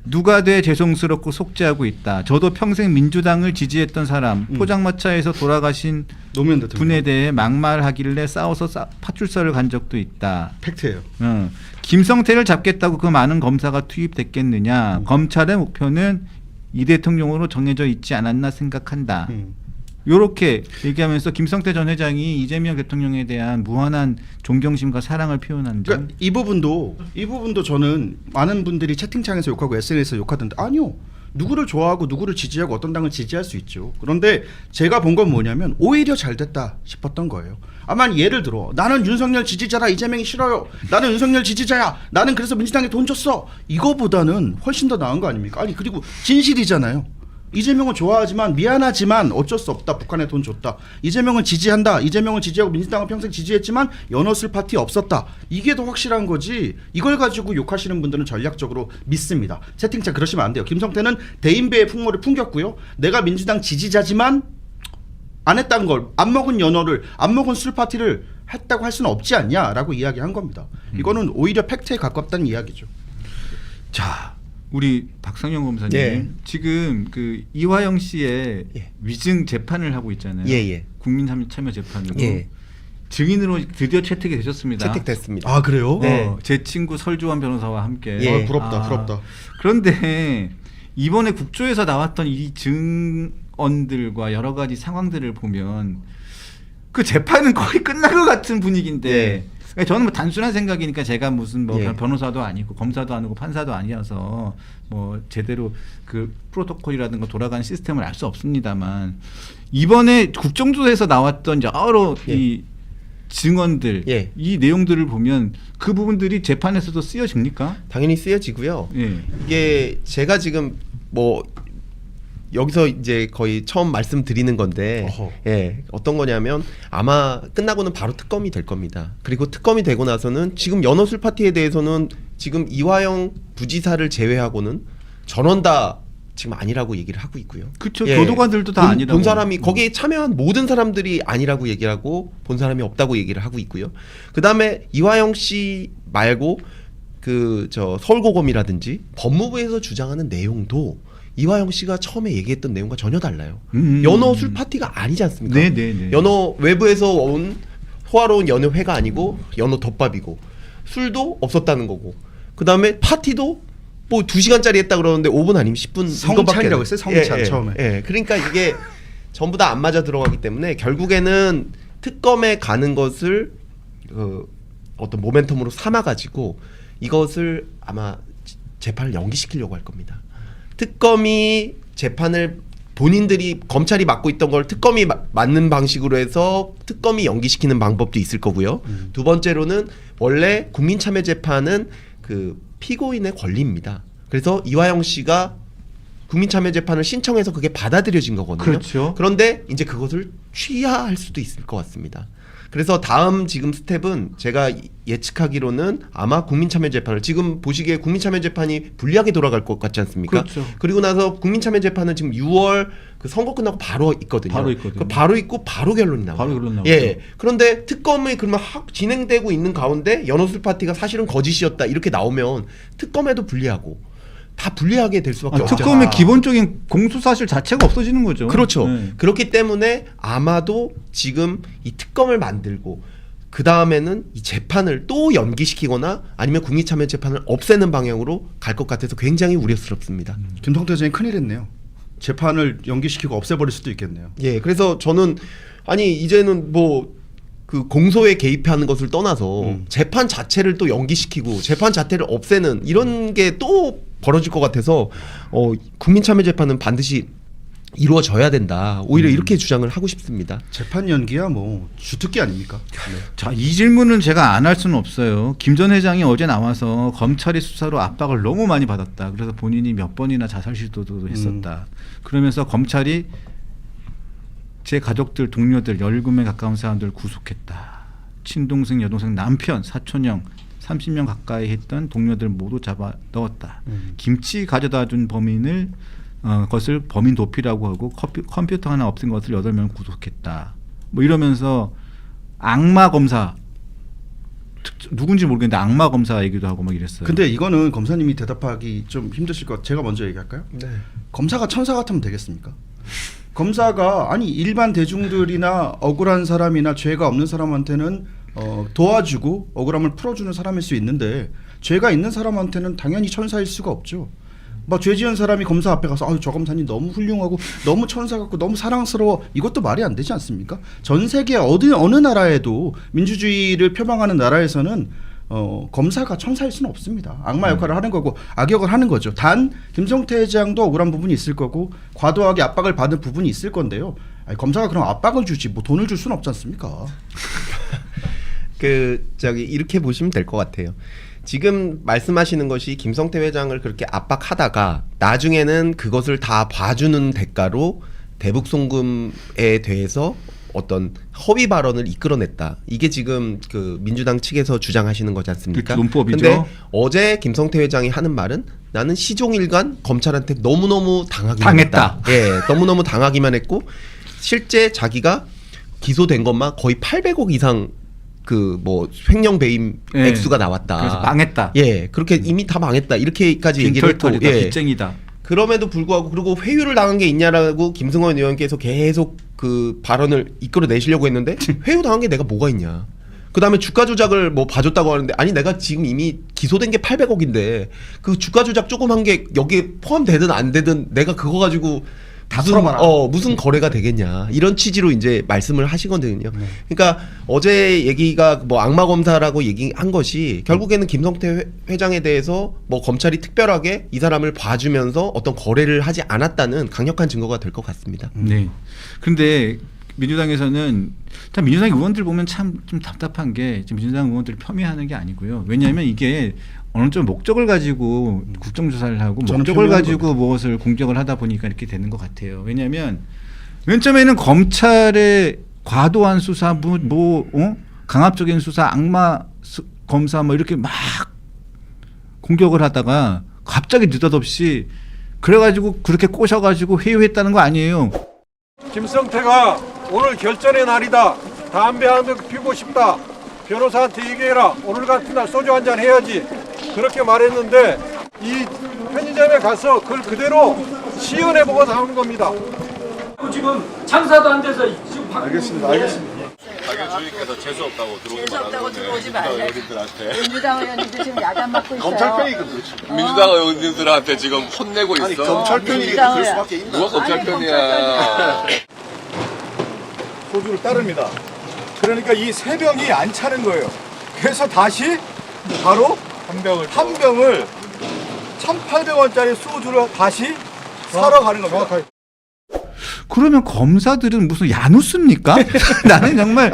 누가 돼 죄송스럽고 속죄하고 있다. 저도 평생 민주당을 지지했던 사람, 포장마차에서 돌아가신 노무현 대통령 분에 대해 막말하길래 싸워서 파출소를 간 적도 있다. 팩트예요. 김성태를 잡겠다고 그 많은 검사가 투입됐겠느냐. 검찰의 목표는 이 대통령으로 정해져 있지 않았나 생각한다. 이렇게 얘기하면서 김성태 전 회장이 이재명 대통령에 대한 무한한 존경심과 사랑을 표현한 점. 그러니까 이 부분도 저는 많은 분들이 채팅창에서 욕하고 SNS에서 욕하던데 아니요. 누구를 좋아하고 누구를 지지하고 어떤 당을 지지할 수 있죠. 그런데 제가 본 건 뭐냐면 오히려 잘 됐다 싶었던 거예요. 아마 예를 들어 나는 윤석열 지지자라 이재명이 싫어요. 나는 윤석열 지지자야. 나는 그래서 민주당에 돈 줬어. 이거보다는 훨씬 더 나은 거 아닙니까? 아니 그리고 진실이잖아요. 이재명은 좋아하지만 미안하지만 어쩔 수 없다. 북한에 돈 줬다. 이재명은 지지한다. 이재명은 지지하고 민주당은 평생 지지했지만 연어술 파티 없었다. 이게 더 확실한 거지. 이걸 가지고 욕하시는 분들은 전략적으로 믿습니다. 채팅창 그러시면 안 돼요. 김성태는 대인배의 풍모를 풍겼고요. 내가 민주당 지지자지만 안 했다는 걸, 안 먹은 연어를, 안 먹은 술 파티를 했다고 할 수는 없지 않냐라고 이야기한 겁니다. 이거는 오히려 팩트에 가깝다는 이야기죠. 자, 우리 박상영 검사님 예. 지금 그 이화영 씨의 위증 재판을 하고 있잖아요. 예. 국민참여 재판으로 예. 증인으로 드디어 채택이 되셨습니다. 채택됐습니다. 아 그래요? 제 친구 설주환 변호사와 함께. 예. 부럽다. 그런데 이번에 국조에서 나왔던 이 증언들과 여러 가지 상황들을 보면 그 재판은 거의 끝난 것 같은 분위기인데. 예. 그러니까 저는 뭐 단순한 생각이니까 제가 무슨 뭐 예. 변호사도 아니고 검사도 아니고 판사도 아니어서 뭐 제대로 그 프로토콜이라든가 돌아가는 시스템을 알 수 없습니다만 이번에 국정조사에서 나왔던 여러 이 증언들 예. 이 내용들을 보면 그 부분들이 재판에서도 쓰여집니까? 당연히 쓰여지고요. 예. 이게 제가 지금 뭐 여기서 이제 거의 처음 말씀드리는 건데 어떤 거냐면 아마 끝나고는 바로 특검이 될 겁니다. 그리고 특검이 되고 나서는 지금 연어술 파티에 대해서는 지금 이화영 부지사를 제외하고는 전원 다 지금 아니라고 얘기를 하고 있고요. 그렇죠. 교도관들도 다 아니라고. 본 사람이 거기에 참여한 모든 사람들이 아니라고 얘기를 하고 본 사람이 없다고 얘기를 하고 있고요. 그다음에 이화영 씨 말고 그 저 서울고검이라든지 법무부에서 주장하는 내용도 이화영 씨가 처음에 얘기했던 내용과 전혀 달라요. 연어 술 파티가 아니지 않습니까? 네네네. 연어 외부에서 온 호화로운 연어회가 아니고 연어 덮밥이고 술도 없었다는 거고 그 다음에 파티도 뭐 2시간짜리 했다 그러는데 5분 아니면 10분 성찬이라고 했어요. 성찬 처음에. 그러니까 이게 전부 다 안 맞아 들어가기 때문에 결국에는 특검에 가는 것을 어떤 모멘텀으로 삼아가지고 이것을 아마 재판을 연기시키려고 할 겁니다. 특검이 재판을 본인들이 검찰이 맡고 있던 걸 특검이 맡는 방식으로 해서 특검이 연기시키는 방법도 있을 거고요. 두 번째로는 원래 국민참여재판은 그 피고인의 권리입니다. 그래서 이화영 씨가 국민참여재판을 신청해서 그게 받아들여진 거거든요. 그렇죠. 그런데 이제 그것을 취하할 수도 있을 것 같습니다. 그래서 다음 지금 스텝은 제가 예측하기로는 아마 국민참여재판을 지금 보시기에 국민참여재판이 불리하게 돌아갈 것 같지 않습니까? 그렇죠. 그리고 나서 국민참여재판은 지금 6월 그 선거 끝나고 바로 있거든요. 바로 있고 바로 결론이 나와요. 바로 결론 나오죠. 예. 그런데 특검이 그러면 진행되고 있는 가운데 연어술 파티가 사실은 거짓이었다 이렇게 나오면 특검에도 불리하고 다 불리하게 될 수밖에 없죠. 특검의 기본적인 공소 사실 자체가 없어지는 거죠. 그렇죠. 네. 그렇기 때문에 아마도 지금 이 특검을 만들고 그 다음에는 이 재판을 또 연기시키거나 아니면 국민참여재판을 없애는 방향으로 갈 것 같아서 굉장히 우려스럽습니다. 김성태 의장이 큰일했네요. 재판을 연기시키고 없애버릴 수도 있겠네요. 예, 그래서 저는 아니 이제는 뭐 그 공소에 개입하는 것을 떠나서 재판 자체를 또 연기시키고 재판 자체를 없애는 이런 게 또 벌어질 것 같아서 국민참여재판은 반드시 이루어져야 된다. 오히려 이렇게 주장을 하고 싶습니다. 재판 연기야 뭐 주특기 아닙니까? 네. 자, 이 질문은 제가 안 할 수는 없어요. 김 전 회장이 어제 나와서 검찰의 수사로 압박을 너무 많이 받았다. 그래서 본인이 몇 번이나 자살 시도도 했었다. 그러면서 검찰이 제 가족들, 동료들 17명 가까운 사람들 구속했다. 친동생, 여동생, 남편, 사촌형 30명 가까이 했던 동료들 모두 잡아 넣었다. 김치 가져다 준 범인을 것을 범인 도피라고 하고 컴퓨터 하나 없앤 것을 8명 구속했다. 뭐 이러면서 악마 검사 누군지 모르겠는데 악마 검사 얘기도 하고 막 이랬어요. 근데 이거는 검사님이 대답하기 좀 힘드실 것 같아요. 제가 먼저 얘기할까요? 네. 검사가 천사 같으면 되겠습니까? 검사가 아니 일반 대중들이나 억울한 사람이나 죄가 없는 사람한테는 도와주고 억울함을 풀어주는 사람일 수 있는데 죄가 있는 사람한테는 당연히 천사일 수가 없죠. 막 죄 지은 사람이 검사 앞에 가서 아유 저 검사님 너무 훌륭하고 너무 천사 같고 너무 사랑스러워 이것도 말이 안 되지 않습니까? 전 세계 어느 나라에도 민주주의를 표방하는 나라에서는 검사가 천사일 수는 없습니다. 악마 역할을 하는 거고 악역을 하는 거죠. 단 김성태 회장도 억울한 부분이 있을 거고 과도하게 압박을 받은 부분이 있을 건데요. 아니, 검사가 그럼 압박을 주지 뭐 돈을 줄 수는 없지 않습니까? 그 저기 이렇게 보시면 될 것 같아요. 지금 말씀하시는 것이 김성태 회장을 그렇게 압박하다가 나중에는 그것을 다 봐주는 대가로 대북 송금에 대해서 어떤 허위 발언을 이끌어냈다. 이게 지금 그 민주당 측에서 주장하시는 거지 않습니까? 그 논법이죠. 근데 어제 김성태 회장이 하는 말은 나는 시종일관 검찰한테 너무너무 당했다. 예, 너무너무 당하기만 했고 실제 자기가 기소된 것만 거의 800억 이상 그 뭐 횡령 배임 예. 액수가 나왔다. 그래서 망했다. 예, 그렇게 이미 다 망했다. 이렇게까지 얘기를 했고, 빈털털이다. 예. 빚쟁이다. 그럼에도 불구하고 그리고 회유를 당한 게 있냐라고 김승원 의원께서 계속 그 발언을 이끌어내시려고 했는데 회유 당한 게 내가 뭐가 있냐. 그 다음에 주가 조작을 뭐 봐줬다고 하는데 아니 내가 지금 이미 기소된 게 800억인데 그 주가 조작 조금 한 게 여기에 포함되든 안 되든 내가 그거 가지고 다 털어봐라. 무슨 거래가 되겠냐 이런 취지로 이제 말씀을 하시거든요. 그러니까 어제 얘기가 뭐 악마 검사라고 얘기한 것이 결국에는 김성태 회장에 대해서 뭐 검찰이 특별하게 이 사람을 봐주면서 어떤 거래를 하지 않았다는 강력한 증거가 될 것 같습니다. 네. 근데 민주당에서는 참 민주당 의원들 보면 참 좀 답답한 게 지금 민주당 의원들을 폄훼하는 게 아니고요. 왜냐하면 이게 어느 좀 목적을 가지고 국정조사를 하고 목적을 가지고 무엇을 공격을 하다 보니까 이렇게 되는 것 같아요. 왜냐하면 맨 처음에는 검찰의 과도한 수사, 강압적인 수사, 악마 검사 뭐 이렇게 막 공격을 하다가 갑자기 느닷없이 그래가지고 그렇게 꼬셔가지고 회유했다는 거 아니에요. 김성태가 오늘 결전의 날이다. 담배 한 대 피우고 싶다. 변호사한테 얘기해라. 오늘 같은 날 소주 한잔 해야지. 그렇게 말했는데 이 편의점에 가서 그걸 그대로 시연해보고 나오는 겁니다. 지금 장사도 안 돼서 지금 알겠습니다. 자기 주인께서 재수 없다고 들어오지 말래. 민주당 의원님들 지금 야단 맞고 있어요. 검찰 편이 그렇죠. 민주당 의원님들한테 지금 혼내고 있어. 아니 검찰 편이 그럴 수밖에 있나? 누가 검찰 편이야? 소주를 따릅니다. 그러니까 이 세 병이 안 차는 거예요. 그래서 다시 바로 한 병을 1,800원짜리 소주를 다시 사러 가는 겁니다. 그러면 검사들은 무슨 야누스입니까? 나는 정말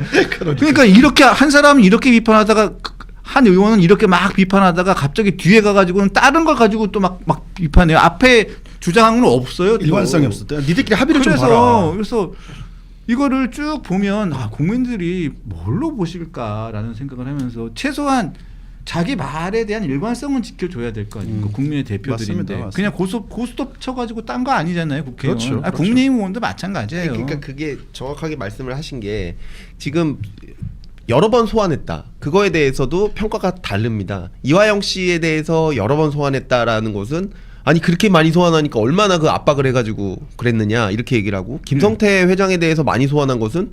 그러니까 이렇게 한 사람은 이렇게 비판하다가 한 의원은 이렇게 막 비판하다가 갑자기 뒤에 가가지고는 다른 걸 가지고 또 막 비판해요. 앞에 주장한 건 없어요. 또. 일관성이 없었대요. 니들끼리 합의를 좀 그래서 봐라. 그래서 이거를 쭉 보면 국민들이 뭘로 보실까라는 생각을 하면서 최소한 자기 말에 대한 일관성은 지켜줘야 될 거 아닙니까? 국민의 대표들인데 맞습니다. 그냥 고스톱 쳐가지고 딴 거 아니잖아요, 국회의원. 그렇죠. 국민의힘 의원도 마찬가지예요. 그러니까 그게 정확하게 말씀을 하신 게 지금 여러 번 소환했다. 그거에 대해서도 평가가 다릅니다. 이화영 씨에 대해서 여러 번 소환했다라는 것은 아니 그렇게 많이 소환하니까 얼마나 그 압박을 해가지고 그랬느냐 이렇게 얘기를 하고 김성태 회장에 대해서 많이 소환한 것은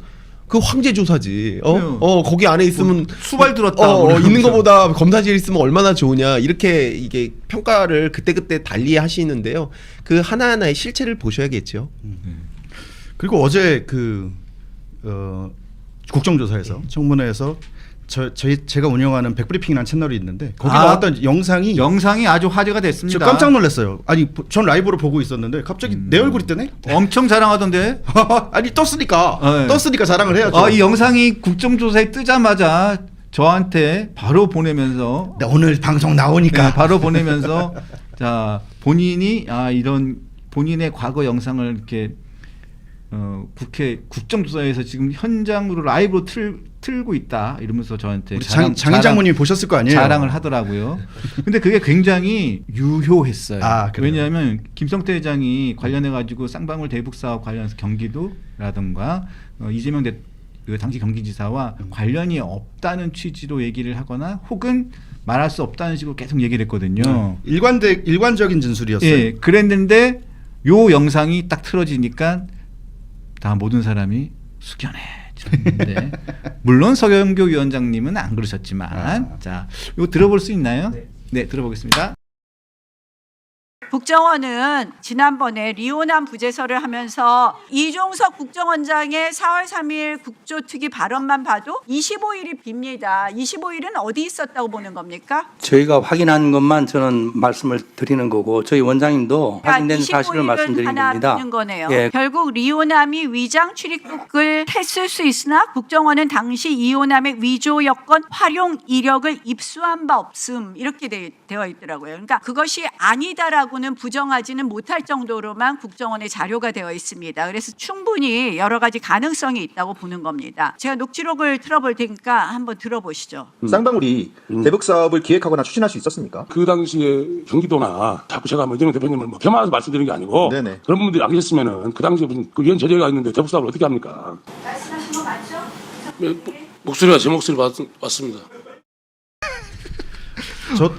그 황제 조사지. 거기 안에 있으면 수발 들었다. 있는 것보다 검사실 있으면 얼마나 좋으냐 이렇게 이게 평가를 그때 달리 하시는데요. 그 하나하나의 실체를 보셔야겠죠. 그리고 어제 국정조사에서 청문회에서 제가 운영하는 백브리핑이라는 채널이 있는데 거기 나왔던 영상이 아주 화제가 됐습니다. 저 깜짝 놀랐어요. 아니 전 라이브로 보고 있었는데 갑자기 내 얼굴이 뜨네? 엄청 자랑하던데. 아니 떴으니까 자랑을 해야죠. 이 영상이 국정조사에 뜨자마자 저한테 바로 보내면서 오늘 방송 나오니까 바로 보내면서 자 본인이 이런 본인의 과거 영상을 이렇게 국회 국정조사에서 지금 현장으로 라이브로 틀고 있다 이러면서 저한테 우리 장인 장모님이 보셨을 거 아니에요? 자랑을 하더라고요. 근데 그게 굉장히 유효했어요. 왜냐하면 김성태 회장이 관련해 가지고 쌍방울 대북 사업 관련해서 경기도라든가 이재명 그 당시 경기지사와 관련이 없다는 취지로 얘기를 하거나 혹은 말할 수 없다는 식으로 계속 얘기를 했거든요. 일관적인 진술이었어요. 예, 그랬는데 요 영상이 딱 틀어지니까 다 모든 사람이 숙연해졌는데 물론 서경교 위원장님은 안 그러셨지만 자 이거 들어볼 수 있나요? 네, 들어보겠습니다. 국정원은 지난번에 리오남 부재설을 하면서 이종석 국정원장의 4월 3일 국조특위 발언만 봐도 25일이 빕니다. 25일은 어디 있었다고 보는 겁니까? 저희가 확인한 것만 저는 말씀을 드리는 거고 저희 원장님도 확인된 사실을 말씀드린 하나 겁니다. 비는 거네요. 예. 결국 리오남이 위장 출입국을 했을 수 있으나 국정원은 당시 이오남의 위조 여건 활용 이력을 입수한 바 없음 이렇게 되어 있더라고요. 그러니까 그것이 아니다라고는 부정하지는 못할 정도로만 국정원의 자료가 되어 있습니다. 그래서 충분히 여러 가지 가능성이 있다고 보는 겁니다. 제가 녹취록을 틀어볼 테니까 한번 들어보시죠. 쌍방울이 대북 사업을 기획하거나 추진할 수 있었습니까? 그 당시에 경기도나 자꾸 제가 이재명 대표님을 폄하해서 말씀드리는 게 아니고 네네. 그런 분들이 안 계셨으면은 그 당시에 무슨 그 위원 제재가 있는데 대북 사업을 어떻게 합니까? 말씀하신 거 맞죠? 목소리가 제 목소리 맞습니다.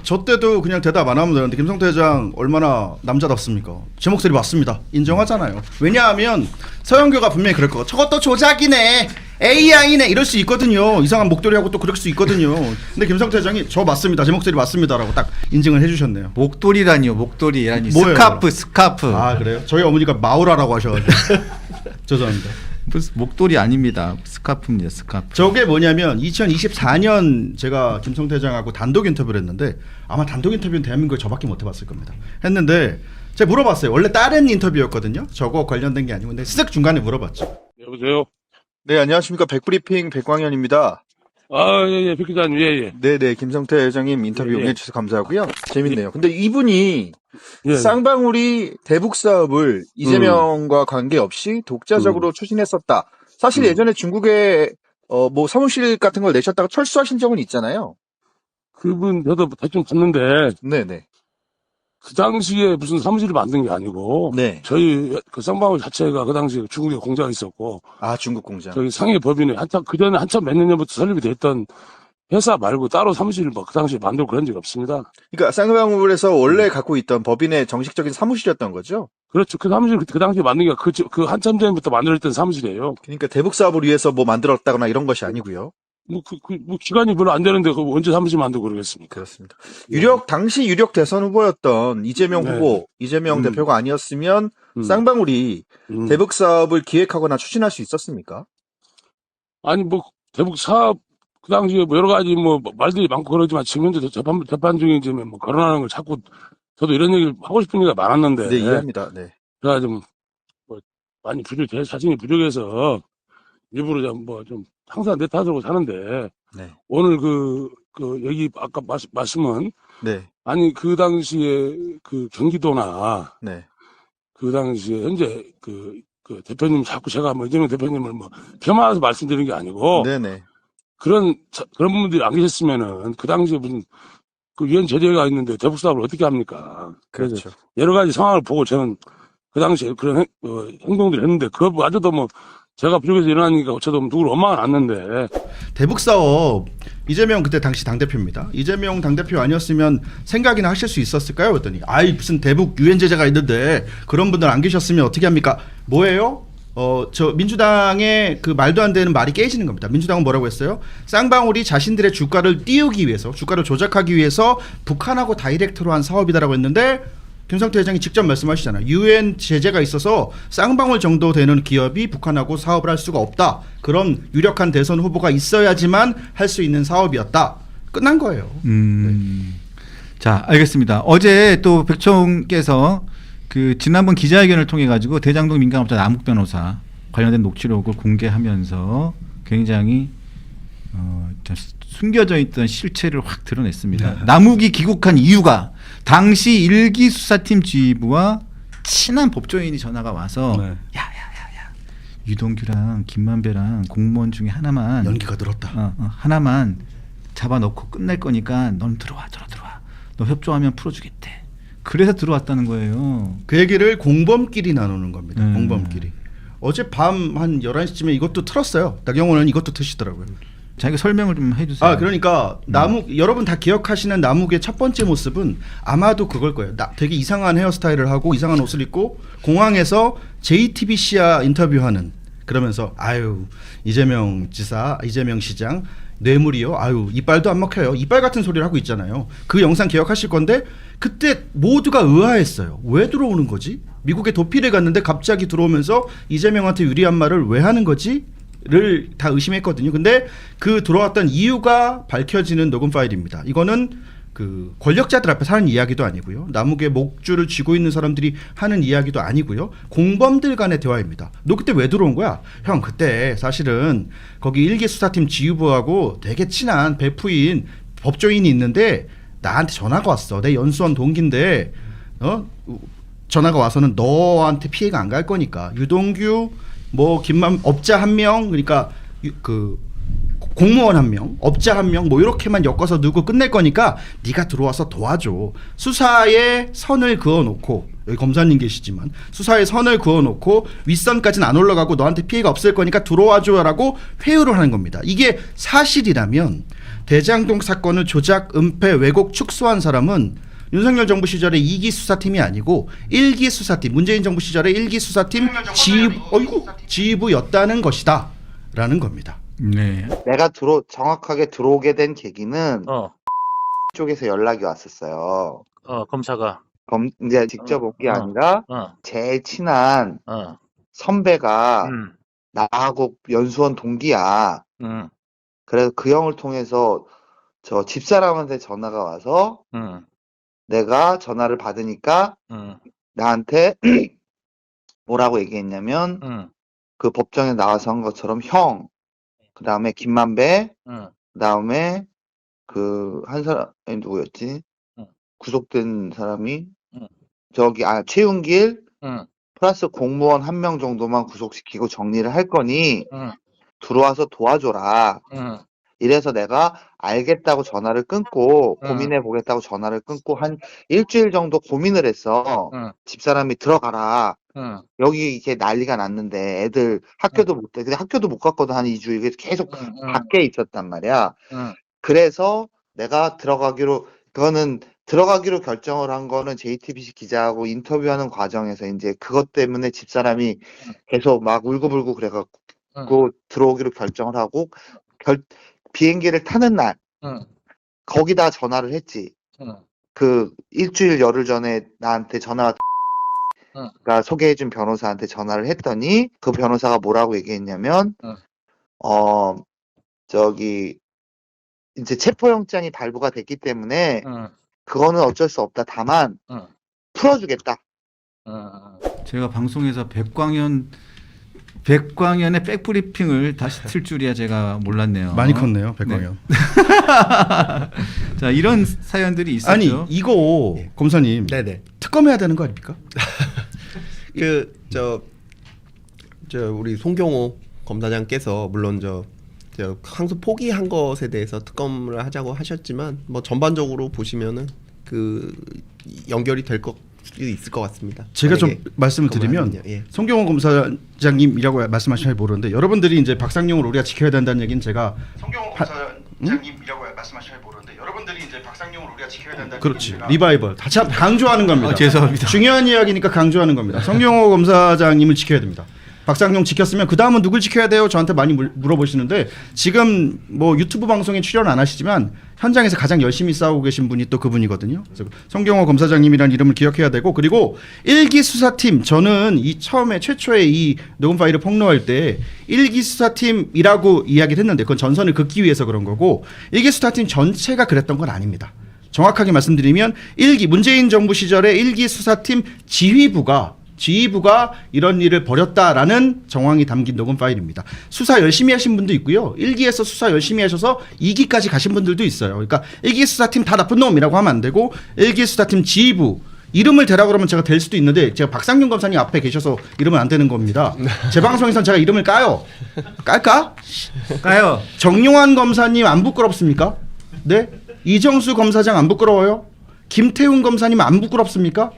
저 때도 그냥 대답 안 하면 되는데 김성태 회장 얼마나 남자답습니까? 제 목소리 맞습니다. 인정하잖아요. 왜냐하면 서영교가 분명히 그럴 거. 저것도 조작이네, AI네 이럴 수 있거든요. 이상한 목도리하고 또 그럴 수 있거든요. 근데 김성태 회장이 저 맞습니다. 제 목소리 맞습니다라고 딱 인증을 해주셨네요. 목도리라니요, 목도리라니. 뭐예요, 스카프. 아 그래요? 저희 어머니가 마우라라고 하셔가지고 죄송합니다. 무슨 목도리 아닙니다. 스카프입니다. 스카프. 저게 뭐냐면 2024년 제가 김성태 회장하고 단독 인터뷰를 했는데 아마 단독 인터뷰는 대한민국에 저밖에 못 해봤을 겁니다. 했는데 제가 물어봤어요. 원래 다른 인터뷰였거든요. 저거 관련된 게 아니고 근데 쓱 중간에 물어봤죠. 여보세요. 네, 안녕하십니까. 백브리핑 백광현입니다. 예, 백 기자님, 예. 네네, 김성태 회장님 인터뷰 예. 응해주셔서 감사하고요. 재밌네요. 근데 이분이 예. 쌍방울이 대북 사업을 이재명과 관계없이 독자적으로 추진했었다. 사실 예전에 중국에 뭐 사무실 같은 걸 내셨다가 철수하신 적은 있잖아요. 그분 저도 대충 봤는데 네네. 그 당시에 무슨 사무실을 만든 게 아니고 네. 저희 그 쌍방울 자체가 그 당시에 중국에 공장이 있었고 아, 중국 공장. 저기 상해 법인에 한참 그 전에 한참 몇 년 전부터 설립이 됐던 회사 말고 따로 사무실을 뭐 그 당시에 만들고 그런 적이 없습니다. 그러니까 쌍방울에서 원래 갖고 있던 법인의 정식적인 사무실이었던 거죠? 그렇죠. 그 사무실 그 당시에 만든 게 그 한참 전부터 만들었던 사무실이에요. 그러니까 대북 사업을 위해서 뭐 만들었다거나 이런 것이 아니고요. 뭐 기간이 별로 안 되는데 그 언제 사무실 만들고 그러겠습니까? 그렇습니다. 당시 유력 대선 후보였던 이재명 네. 후보, 이재명 대표가 아니었으면 쌍방울이 대북 사업을 기획하거나 추진할 수 있었습니까? 아니 뭐 대북 사업 그 당시에 뭐 여러 가지 뭐 말들이 많고 그러지만 지금 현재 재판 중이지만 뭐 거론하는 걸 자꾸 저도 이런 얘기를 하고 싶은 얘기가 많았는데. 네, 이해합니다. 네. 제가 좀 뭐 많이 제 자신이 부족해서 일부러 좀 항상 내 탓으로 사는데 네. 오늘 여기 아까 말씀은 네. 아니 그 당시에 그 경기도나 네. 그 당시에 현재 그 대표님 자꾸 제가 뭐 이재명 대표님을 뭐 폄하해서 말씀드리는 게 아니고 네네. 그런 분들이 안 계셨으면은 그 당시에 무슨 그 위원 제재가 있는데 대북 사업을 어떻게 합니까? 그래서 그렇죠. 여러 가지 상황을 보고 저는 그 당시에 그런 행동들을 했는데 그거마저도 뭐 제가 부족해서 일어나니까 저도 누구를 원망은 않는데. 대북 사업 이재명 그때 당시 당대표입니다. 이재명 당대표 아니었으면 생각이나 하실 수 있었을까요? 그랬더니 아이 무슨 대북 유엔 제재가 있는데 그런 분들 안 계셨으면 어떻게 합니까? 뭐예요? 저 민주당의 그 말도 안 되는 말이 깨지는 겁니다. 민주당은 뭐라고 했어요? 쌍방울이 자신들의 주가를 띄우기 위해서, 주가를 조작하기 위해서 북한하고 다이렉트로 한 사업이다라고 했는데 김성태 회장이 직접 말씀하시잖아요. 유엔 제재가 있어서 쌍방울 정도 되는 기업이 북한하고 사업을 할 수가 없다. 그런 유력한 대선 후보가 있어야지만 할 수 있는 사업이었다. 끝난 거예요. 자, 알겠습니다. 어제 또 백총께서 그 지난번 기자회견을 통해 가지고 대장동 민간업자 남욱 변호사 관련된 녹취록을 공개하면서 굉장히 숨겨져 있던 실체를 확 드러냈습니다. 네. 남욱이 귀국한 이유가 당시 일기 수사팀 지휘부와 친한 법조인이 전화가 와서 네. 야야야야 유동규랑 김만배랑 공무원 중에 하나만 연기가 늘었다. 하나만 잡아놓고 끝낼 거니까 넌 들어와. 너 협조하면 풀어주겠대. 그래서 들어왔다는 거예요. 그 얘기를 공범끼리 나누는 겁니다. 공범끼리. 어제 밤 한 11시쯤에 이것도 틀었어요. 나경원은 이것도 트시더라고요. 자기가 설명을 좀 해주세요. 그러니까 남욱 여러분 다 기억하시는 남욱의 첫 번째 모습은 아마도 그걸 거예요. 되게 이상한 헤어스타일을 하고 이상한 옷을 입고 공항에서 JTBC와 인터뷰하는 그러면서 아유 이재명 지사, 이재명 시장 뇌물이요? 아유 이빨도 안 먹혀요. 이빨 같은 소리를 하고 있잖아요. 그 영상 기억하실 건데 그때 모두가 의아했어요. 왜 들어오는 거지? 미국에 도피를 갔는데 갑자기 들어오면서 이재명한테 유리한 말을 왜 하는 거지? 를 다 의심했거든요. 근데 그 들어왔던 이유가 밝혀지는 녹음 파일입니다. 이거는 그 권력자들 앞에서 하는 이야기도 아니고요. 나무에 목줄을 쥐고 있는 사람들이 하는 이야기도 아니고요. 공범들 간의 대화입니다. 너 그때 왜 들어온 거야? 형 그때 사실은 거기 일기 수사팀 지휘부하고 되게 친한 베프인 법조인이 있는데 나한테 전화가 왔어. 내 연수원 동기인데 전화가 와서는 너한테 피해가 안 갈 거니까 유동규 뭐 김만 업자 한 명 그러니까 그 공무원 한 명, 업자 한 명 뭐 이렇게만 엮어서 누구 끝낼 거니까 네가 들어와서 도와줘. 수사에 선을 그어놓고 여기 검사님 계시지만 수사에 선을 그어놓고 윗선까지는 안 올라가고 너한테 피해가 없을 거니까 들어와줘라고 회유를 하는 겁니다. 이게 사실이라면 대장동 사건을 조작, 은폐, 왜곡, 축소한 사람은 윤석열 정부 시절에 2기 수사팀이 아니고 1기 수사팀, 문재인 정부 시절에 1기 수사팀 지휘부였다는 것이다 라는 겁니다. 네. 내가 정확하게 들어오게 된 계기는 쪽에서 연락이 왔었어요. 검사가 이제 직접 온 게 아니라 제일 친한 선배가 나하고 연수원 동기야. 그래서 그 형을 통해서 저 집사람한테 전화가 와서 내가 전화를 받으니까 나한테 뭐라고 얘기했냐면 그 법정에 나와서 한 것처럼 형, 그 다음에 김만배, 그 다음에 그 한 사람이 누구였지? 구속된 사람이 저기 최윤길 플러스 공무원 한 명 정도만 구속시키고 정리를 할 거니 들어와서 도와줘라. 이래서 내가 알겠다고 전화를 끊고 고민해 보겠다고 전화를 끊고 한 일주일 정도 고민을 했어. 집사람이 들어가라. 여기 이게 난리가 났는데 애들 학교도 못 돼. 근데 학교도 못 갔거든. 한 2주. 이게 계속 밖에 있었단 말이야. 그래서 내가 들어가기로 결정을 한 거는 JTBC 기자하고 인터뷰하는 과정에서 이제 그것 때문에 집사람이 계속 막 울고불고 그래갖고 들어오기로 결정을 하고 비행기를 타는 날 거기다 전화를 했지. 그 일주일 열흘 전에 나한테 전화가 소개해준 변호사한테 전화를 했더니 그 변호사가 뭐라고 얘기했냐면 저기 이제 체포영장이 발부가 됐기 때문에 그거는 어쩔 수 없다. 다만 풀어주겠다. 제가 방송에서 백광현의 백브리핑을 다시 틀 줄이야 제가 몰랐네요. 많이 컸네요, 백광현. 네. 자, 이런 사연들이 있었죠. 아니 이거 검사님 네네. 특검해야 되는 거 아닙니까? 우리 송경호 검사장께서 물론 저 항소 포기한 것에 대해서 특검을 하자고 하셨지만 뭐 전반적으로 보시면은 그 연결이 될 것 수도 있을 것 같습니다. 제가 좀 말씀을 드리면 송경호 검사장님이라고 말씀하시면 잘 모르는데 여러분들이 이제 박상용을 우리가 지켜야 된다는 얘기는 제가 송경호 검사장님이라고 말씀하시면 잘 모르는데 여러분들이 이제 박상용을 우리가 지켜야 된다는 그렇지 리바이벌 다시 한번 강조하는 겁니다. 죄송합니다. 중요한 이야기니까 강조하는 겁니다. 송경호 검사장님을 지켜야 됩니다. 박상용 지켰으면 그 다음은 누굴 지켜야 돼요? 저한테 많이 물어보시는데 지금 뭐 유튜브 방송에 출연 안 하시지만 현장에서 가장 열심히 싸우고 계신 분이 또 그분이거든요. 그래서 송경호 검사장님이라는 이름을 기억해야 되고 그리고 1기 수사팀 저는 최초에 이 녹음 파일을 폭로할 때 1기 수사팀이라고 이야기를 했는데 그건 전선을 긋기 위해서 그런 거고 1기 수사팀 전체가 그랬던 건 아닙니다. 정확하게 말씀드리면 문재인 정부 시절에 1기 수사팀 지휘부가 이런 일을 벌였다라는 정황이 담긴 녹음 파일입니다. 수사 열심히 하신 분도 있고요. 1기에서 수사 열심히 하셔서 2기까지 가신 분들도 있어요. 그러니까 1기 수사팀 다 나쁜 놈이라고 하면 안 되고 1기 수사팀 지휘부 이름을 대라 그러면 제가 될 수도 있는데 제가 박상용 검사님 앞에 계셔서 이러면 안 되는 겁니다. 제 방송에선 제가 이름을 까요. 깔까? 까요. 정용환 검사님 안 부끄럽습니까? 네? 이정수 검사장 안 부끄러워요? 김태훈 검사님 안 부끄럽습니까?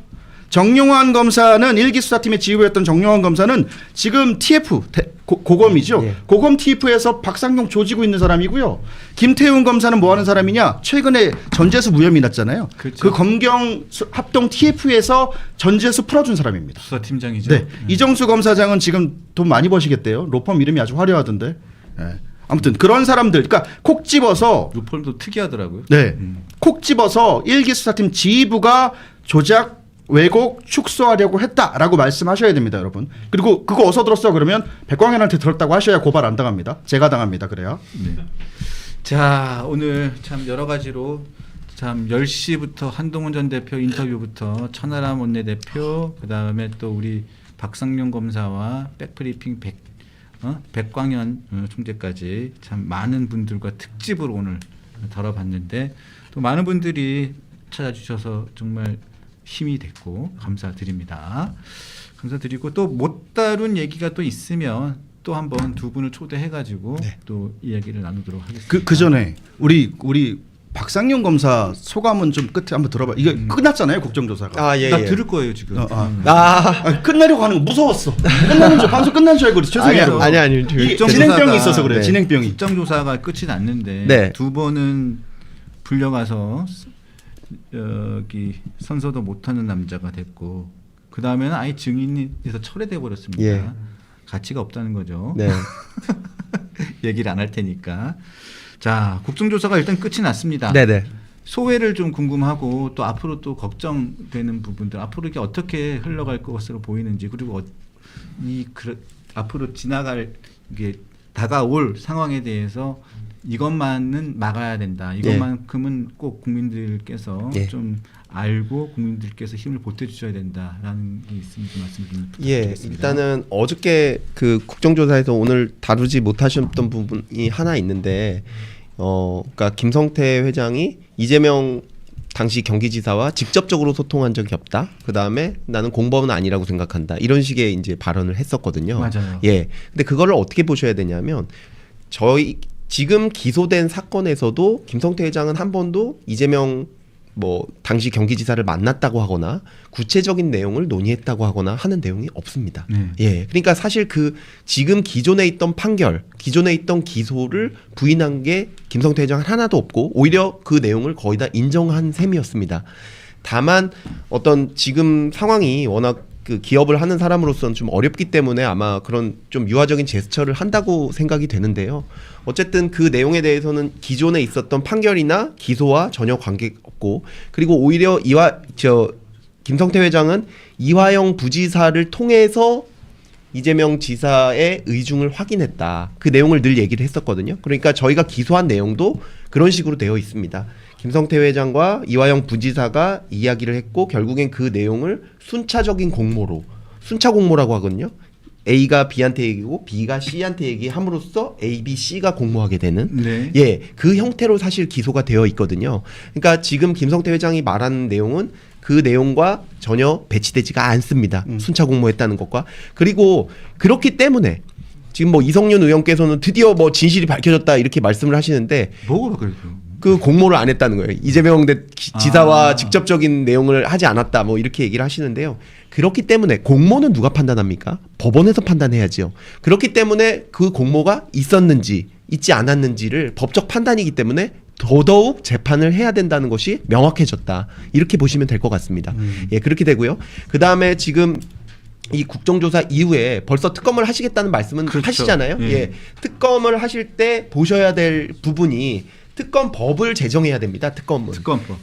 정용환 검사는 1기 수사팀의 지휘부였던 정용환 검사는 지금 TF 고검이죠. 고검 TF에서 박상용 조지고 있는 사람이고요. 김태훈 검사는 뭐 하는 사람이냐? 최근에 전재수 무혐의 났잖아요. 그렇죠. 그 검경 합동 TF에서 전재수 풀어준 사람입니다. 수사팀장이죠. 네. 이정수 검사장은 지금 돈 많이 버시겠대요. 로펌 이름이 아주 화려하던데. 네. 아무튼 그런 사람들, 그러니까 콕 집어서 루폴도 특이하더라고요. 네, 콕 집어서 1기 수사팀 지휘부가 조작, 왜곡, 축소하려고 했다라고 말씀하셔야 됩니다, 여러분. 그리고 그거 어디서 들었어? 그러면 백광현한테 들었다고 하셔야 고발 안 당합니다. 제가 당합니다. 그래야. 네. 자, 오늘 참 여러 가지로 참 10시부터 한동훈 전 대표 인터뷰부터 천하람 원내대표, 그다음에 또 우리 박상용 검사와 백브리핑 백광현 총재까지 참 많은 분들과 특집으로 오늘 다뤄봤는데 또 많은 분들이 찾아주셔서 정말 힘이 됐고 감사드립니다. 감사드리고 또 못 다룬 얘기가 또 있으면 또 한번 두 분을 초대해가지고 또 이야기를 나누도록 하겠습니다. 그 전에 우리 박상용 검사 소감은 좀 끝에 한번 들어봐. 이게 끝났잖아요, 국정조사가. 아, 예, 나 예. 들을 거예요 지금. 끝내려고 하는 거 무서웠어. 끝나는 줄 방송 끝난 줄 알고 죄송해요. 아니. 진행병이 있어서 그래요. 진행병이. 국정조사가 끝이 났는데 네. 두 번은 불려가서 여기 선서도 못하는 남자가 됐고 그 다음에는 아예 증인에서 철회돼 버렸습니다. 예. 가치가 없다는 거죠. 네. 얘기를 안 할 테니까. 자, 국정조사가 일단 끝이 났습니다. 네네. 소회를 좀 궁금하고 또 앞으로 또 걱정되는 부분들, 앞으로 이게 어떻게 흘러갈 것으로 보이는지, 그리고 앞으로 지나갈 이게 다가올 상황에 대해서 이것만은 막아야 된다. 이것만큼은 꼭 국민들께서 예. 좀 알고 국민들께서 힘을 보태주셔야 된다라는 게 있으면 좀 말씀 좀 예, 부탁드리겠습니다. 일단은 어저께 그 국정조사에서 오늘 다루지 못하셨던 부분이 하나 있는데, 그러니까 김성태 회장이 이재명 당시 경기지사와 직접적으로 소통한 적이 없다. 그 다음에 나는 공범은 아니라고 생각한다. 이런 식의 이제 발언을 했었거든요. 맞아요. 예, 근데 그거를 어떻게 보셔야 되냐면 지금 기소된 사건에서도 김성태 회장은 한 번도 이재명 당시 경기지사를 만났다고 하거나 구체적인 내용을 논의했다고 하거나 하는 내용이 없습니다. 예, 그러니까 사실 지금 기존에 있던 판결, 기존에 있던 기소를 부인한 게 김성태 회장은 하나도 없고 오히려 그 내용을 거의 다 인정한 셈이었습니다. 다만 어떤 지금 상황이 워낙 그 기업을 하는 사람으로서는 좀 어렵기 때문에 아마 그런 좀 유화적인 제스처를 한다고 생각이 되는데요. 어쨌든 그 내용에 대해서는 기존에 있었던 판결이나 기소와 전혀 관계없고, 그리고 오히려 김성태 회장은 이화영 부지사를 통해서 이재명 지사의 의중을 확인했다. 그 내용을 늘 얘기를 했었거든요. 그러니까 저희가 기소한 내용도 그런 식으로 되어 있습니다. 김성태 회장과 이화영 부지사가 이야기를 했고 결국엔 그 내용을 순차 공모라고 하거든요. A가 B한테 얘기고 B가 C한테 얘기함으로써 A, B, C가 공모하게 되는 예, 그 형태로 사실 기소가 되어 있거든요. 그러니까 지금 김성태 회장이 말하는 내용은 그 내용과 전혀 배치되지가 않습니다. 순차 공모했다는 것과. 그리고 그렇기 때문에 지금 이성윤 의원께서는 드디어 진실이 밝혀졌다 이렇게 말씀을 하시는데 뭐가 그랬죠? 그 공모를 안 했다는 거예요. 이재명 지사와 직접적인 내용을 하지 않았다 이렇게 얘기를 하시는데요. 그렇기 때문에 공모는 누가 판단합니까? 법원에서 판단해야죠. 그렇기 때문에 그 공모가 있었는지 있지 않았는지를 법적 판단이기 때문에 더더욱 재판을 해야 된다는 것이 명확해졌다. 이렇게 보시면 될 것 같습니다. 예, 그렇게 되고요. 그 다음에 지금 이 국정조사 이후에 벌써 특검을 하시겠다는 말씀은 하시잖아요. 예, 특검을 하실 때 보셔야 될 부분이 특검법을 제정해야 됩니다. 특검법.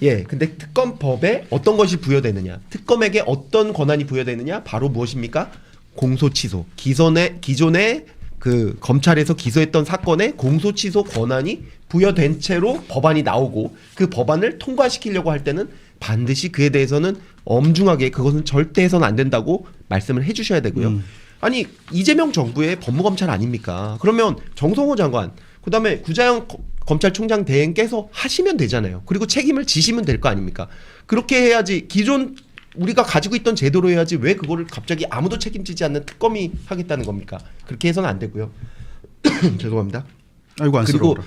예, 근데 특검법에 어떤 것이 부여되느냐? 특검에게 어떤 권한이 부여되느냐? 바로 무엇입니까? 공소 취소. 기존에 그 검찰에서 기소했던 사건에 공소 취소 권한이 부여된 채로 법안이 나오고 그 법안을 통과시키려고 할 때는 반드시 그에 대해서는 엄중하게 그것은 절대 해서는 안 된다고 말씀을 해주셔야 되고요. 아니 이재명 정부의 법무검찰 아닙니까? 그러면 정성호 장관, 그다음에 구자영 검찰총장 대행께서 하시면 되잖아요. 그리고 책임을 지시면 될 거 아닙니까? 그렇게 해야지. 기존 우리가 가지고 있던 제도로 해야지 왜 그거를 갑자기 아무도 책임지지 않는 특검이 하겠다는 겁니까? 그렇게 해서는 안 되고요. 죄송합니다. 아이고 안쓰러워라.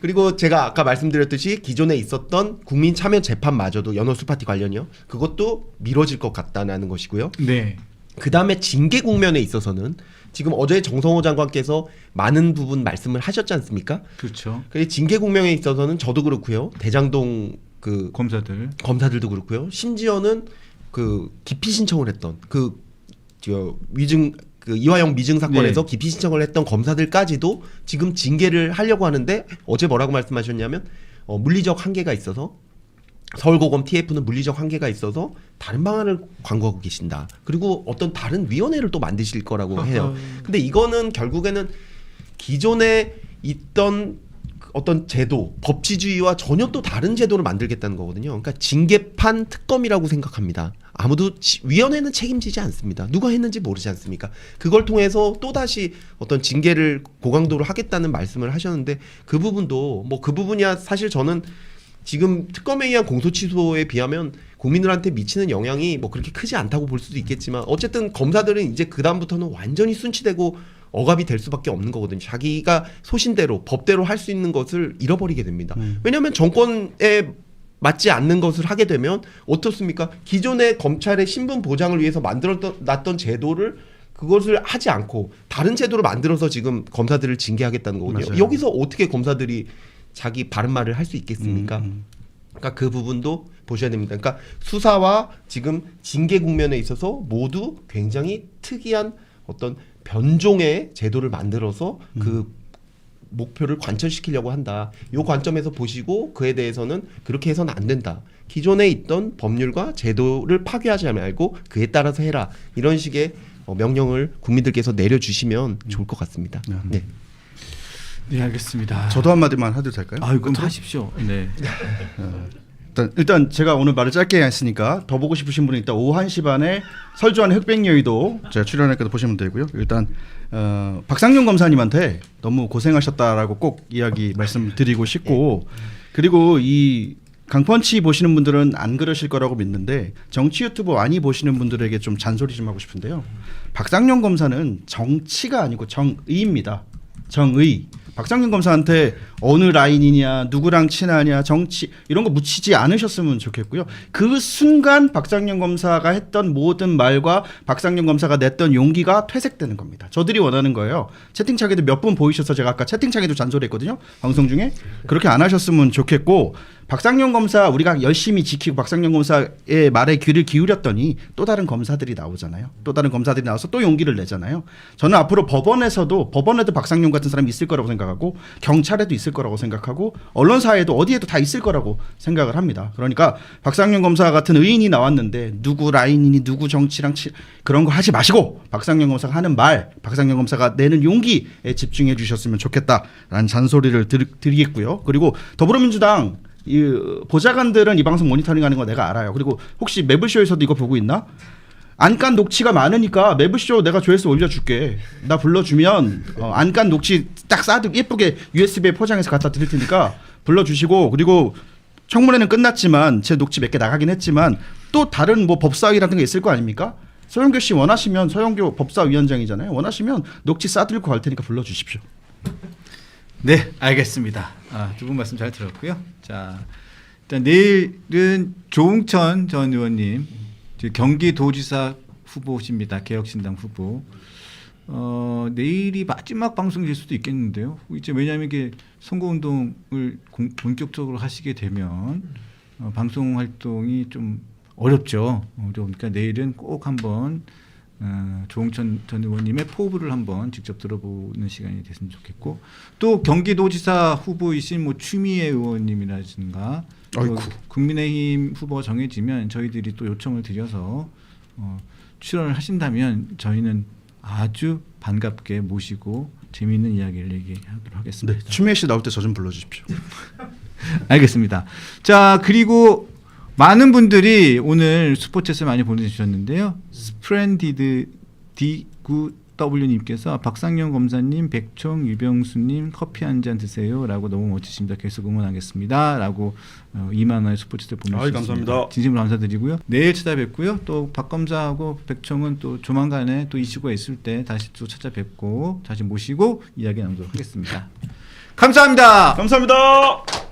그리고 제가 아까 말씀드렸듯이 기존에 있었던 국민참여재판마저도 연호수파티 관련이요. 그것도 미뤄질 것 같다는 것이고요. 네. 그 다음에 징계 국면에 있어서는 지금 어제 정성호 장관께서 많은 부분 말씀을 하셨지 않습니까? 그렇죠. 징계 국면에 있어서는 저도 그렇고요. 대장동 그 검사들도 그렇고요. 심지어는 그 기피 신청을 했던 위증 그 이화영 미증 사건에서 기피 신청을 했던 검사들까지도 지금 징계를 하려고 하는데 어제 뭐라고 말씀하셨냐면 물리적 한계가 있어서 서울고검 TF는 물리적 한계가 있어서 다른 방안을 광고하고 계신다. 그리고 어떤 다른 위원회를 또 만드실 거라고 해요. 근데 이거는 결국에는 기존에 있던 어떤 제도, 법치주의와 전혀 또 다른 제도를 만들겠다는 거거든요. 그러니까 징계판 특검이라고 생각합니다. 아무도 위원회는 책임지지 않습니다. 누가 했는지 모르지 않습니까? 그걸 통해서 또다시 어떤 징계를 고강도로 하겠다는 말씀을 하셨는데 그 부분도 뭐 그 부분이야 사실 저는 지금 특검에 의한 공소취소에 비하면 국민들한테 미치는 영향이 뭐 그렇게 크지 않다고 볼 수도 있겠지만 어쨌든 검사들은 이제 그다음부터는 완전히 순치되고 억압이 될 수밖에 없는 거거든요. 자기가 소신대로 법대로 할 수 있는 것을 잃어버리게 됩니다. 왜냐하면 정권에 맞지 않는 것을 하게 되면 어떻습니까? 기존의 검찰의 신분 보장을 위해서 만들어놨던 제도를 그것을 하지 않고 다른 제도를 만들어서 지금 검사들을 징계하겠다는 거거든요. 맞아요. 여기서 어떻게 검사들이 자기 바른 말을 할 수 있겠습니까? 그러니까 그 부분도 보셔야 됩니다. 그러니까 수사와 지금 징계 국면에 있어서 모두 굉장히 특이한 어떤 변종의 제도를 만들어서 그 목표를 관철시키려고 한다. 이 관점에서 보시고 그에 대해서는 그렇게 해서는 안 된다. 기존에 있던 법률과 제도를 파괴하지 말고 그에 따라서 해라. 이런 식의 명령을 국민들께서 내려주시면 좋을 것 같습니다. 네. 네, 알겠습니다. 저도 한마디만 해도 될까요? 그럼 하십시오. 네. 일단 제가 오늘 말을 짧게 했으니까 더 보고 싶으신 분은 일단 오후 1시 반에 설주한 흑백여의도 제가 출연할까도 보시면 되고요. 일단 박상용 검사님한테 너무 고생하셨다라고 꼭 이야기 말씀드리고 싶고 그리고 이 강펀치 보시는 분들은 안 그러실 거라고 믿는데 정치 유튜브 많이 보시는 분들에게 좀 잔소리 좀 하고 싶은데요. 박상용 검사는 정치가 아니고 정의입니다. 정의. 박상용 검사한테 어느 라인이냐 누구랑 친하냐 정치 이런 거 묻히지 않으셨으면 좋겠고요. 그 순간 박상용 검사가 했던 모든 말과 박상용 검사가 냈던 용기가 퇴색되는 겁니다. 저들이 원하는 거예요. 채팅창에도 몇 분 보이셔서 제가 아까 채팅창에도 잔소리했거든요. 방송 중에. 그렇게 안 하셨으면 좋겠고 박상용 검사 우리가 열심히 지키고 박상용 검사의 말에 귀를 기울였더니 또 다른 검사들이 나오잖아요. 또 다른 검사들이 나와서 또 용기를 내잖아요. 저는 앞으로 법원에도 박상용 같은 사람이 있을 거라고 생각하고 경찰에도 있을 거라고 생각하고 언론사에도 어디에도 다 있을 거라고 생각을 합니다. 그러니까 박상용 검사 같은 의인이 나왔는데 누구 라인이니 누구 정치랑 그런 거 하지 마시고 박상용 검사가 하는 말, 박상용 검사가 내는 용기에 집중해 주셨으면 좋겠다라는 잔소리를 드리겠고요. 그리고 더불어민주당 이 보좌관들은 이 방송 모니터링하는 거 내가 알아요. 그리고 혹시 매블쇼에서도 이거 보고 있나? 안간 녹취가 많으니까 매블쇼 내가 조회수 올려줄게. 나 불러주면 안간 녹취 딱 싸도 예쁘게 USB에 포장해서 갖다 드릴 테니까 불러주시고 그리고 청문회는 끝났지만 제 녹취 몇 개 나가긴 했지만 또 다른 뭐 법사위라든가 있을 거 아닙니까? 서영교 씨 원하시면 서영교 법사위원장이잖아요. 원하시면 녹취 싸들고 갈 테니까 불러주십시오. 네, 알겠습니다. 두 분 말씀 잘 들었고요. 자, 일단 내일은 조응천 전 의원님 경기도지사 후보십니다. 개혁신당 후보. 내일이 마지막 방송일 수도 있겠는데요. 이제 왜냐하면 이게 선거운동을 본격적으로 하시게 되면 방송 활동이 좀 어렵죠. 그러니까 내일은 꼭 한번 조응천 전 의원님의 포부를 한번 직접 들어보는 시간이 됐으면 좋겠고 또 경기도지사 후보이신 뭐 추미애 의원님이라든가 국민의힘 후보가 정해지면 저희들이 또 요청을 드려서 출연을 하신다면 저희는 아주 반갑게 모시고 재미있는 이야기를 얘기하도록 하겠습니다. 네, 추미애 씨 나올 때 저 좀 불러주십시오. 알겠습니다. 자, 그리고 많은 분들이 오늘 슈퍼챗을 많이 보내주셨는데요. 스프렌디드 D9W님께서 박상용 검사님, 백총, 유병수님 커피 한 잔 드세요 라고 너무 멋지십니다. 계속 응원하겠습니다 라고 2만 원의 슈퍼챗을 보내주셨습니다. 감사합니다. 진심으로 감사드리고요. 내일 찾아뵙고요. 또 박 검사하고 백총은 또 조만간에 또 이슈가 있을 때 다시 또 찾아뵙고 다시 모시고 이야기 나누도록 하겠습니다. 감사합니다. 감사합니다.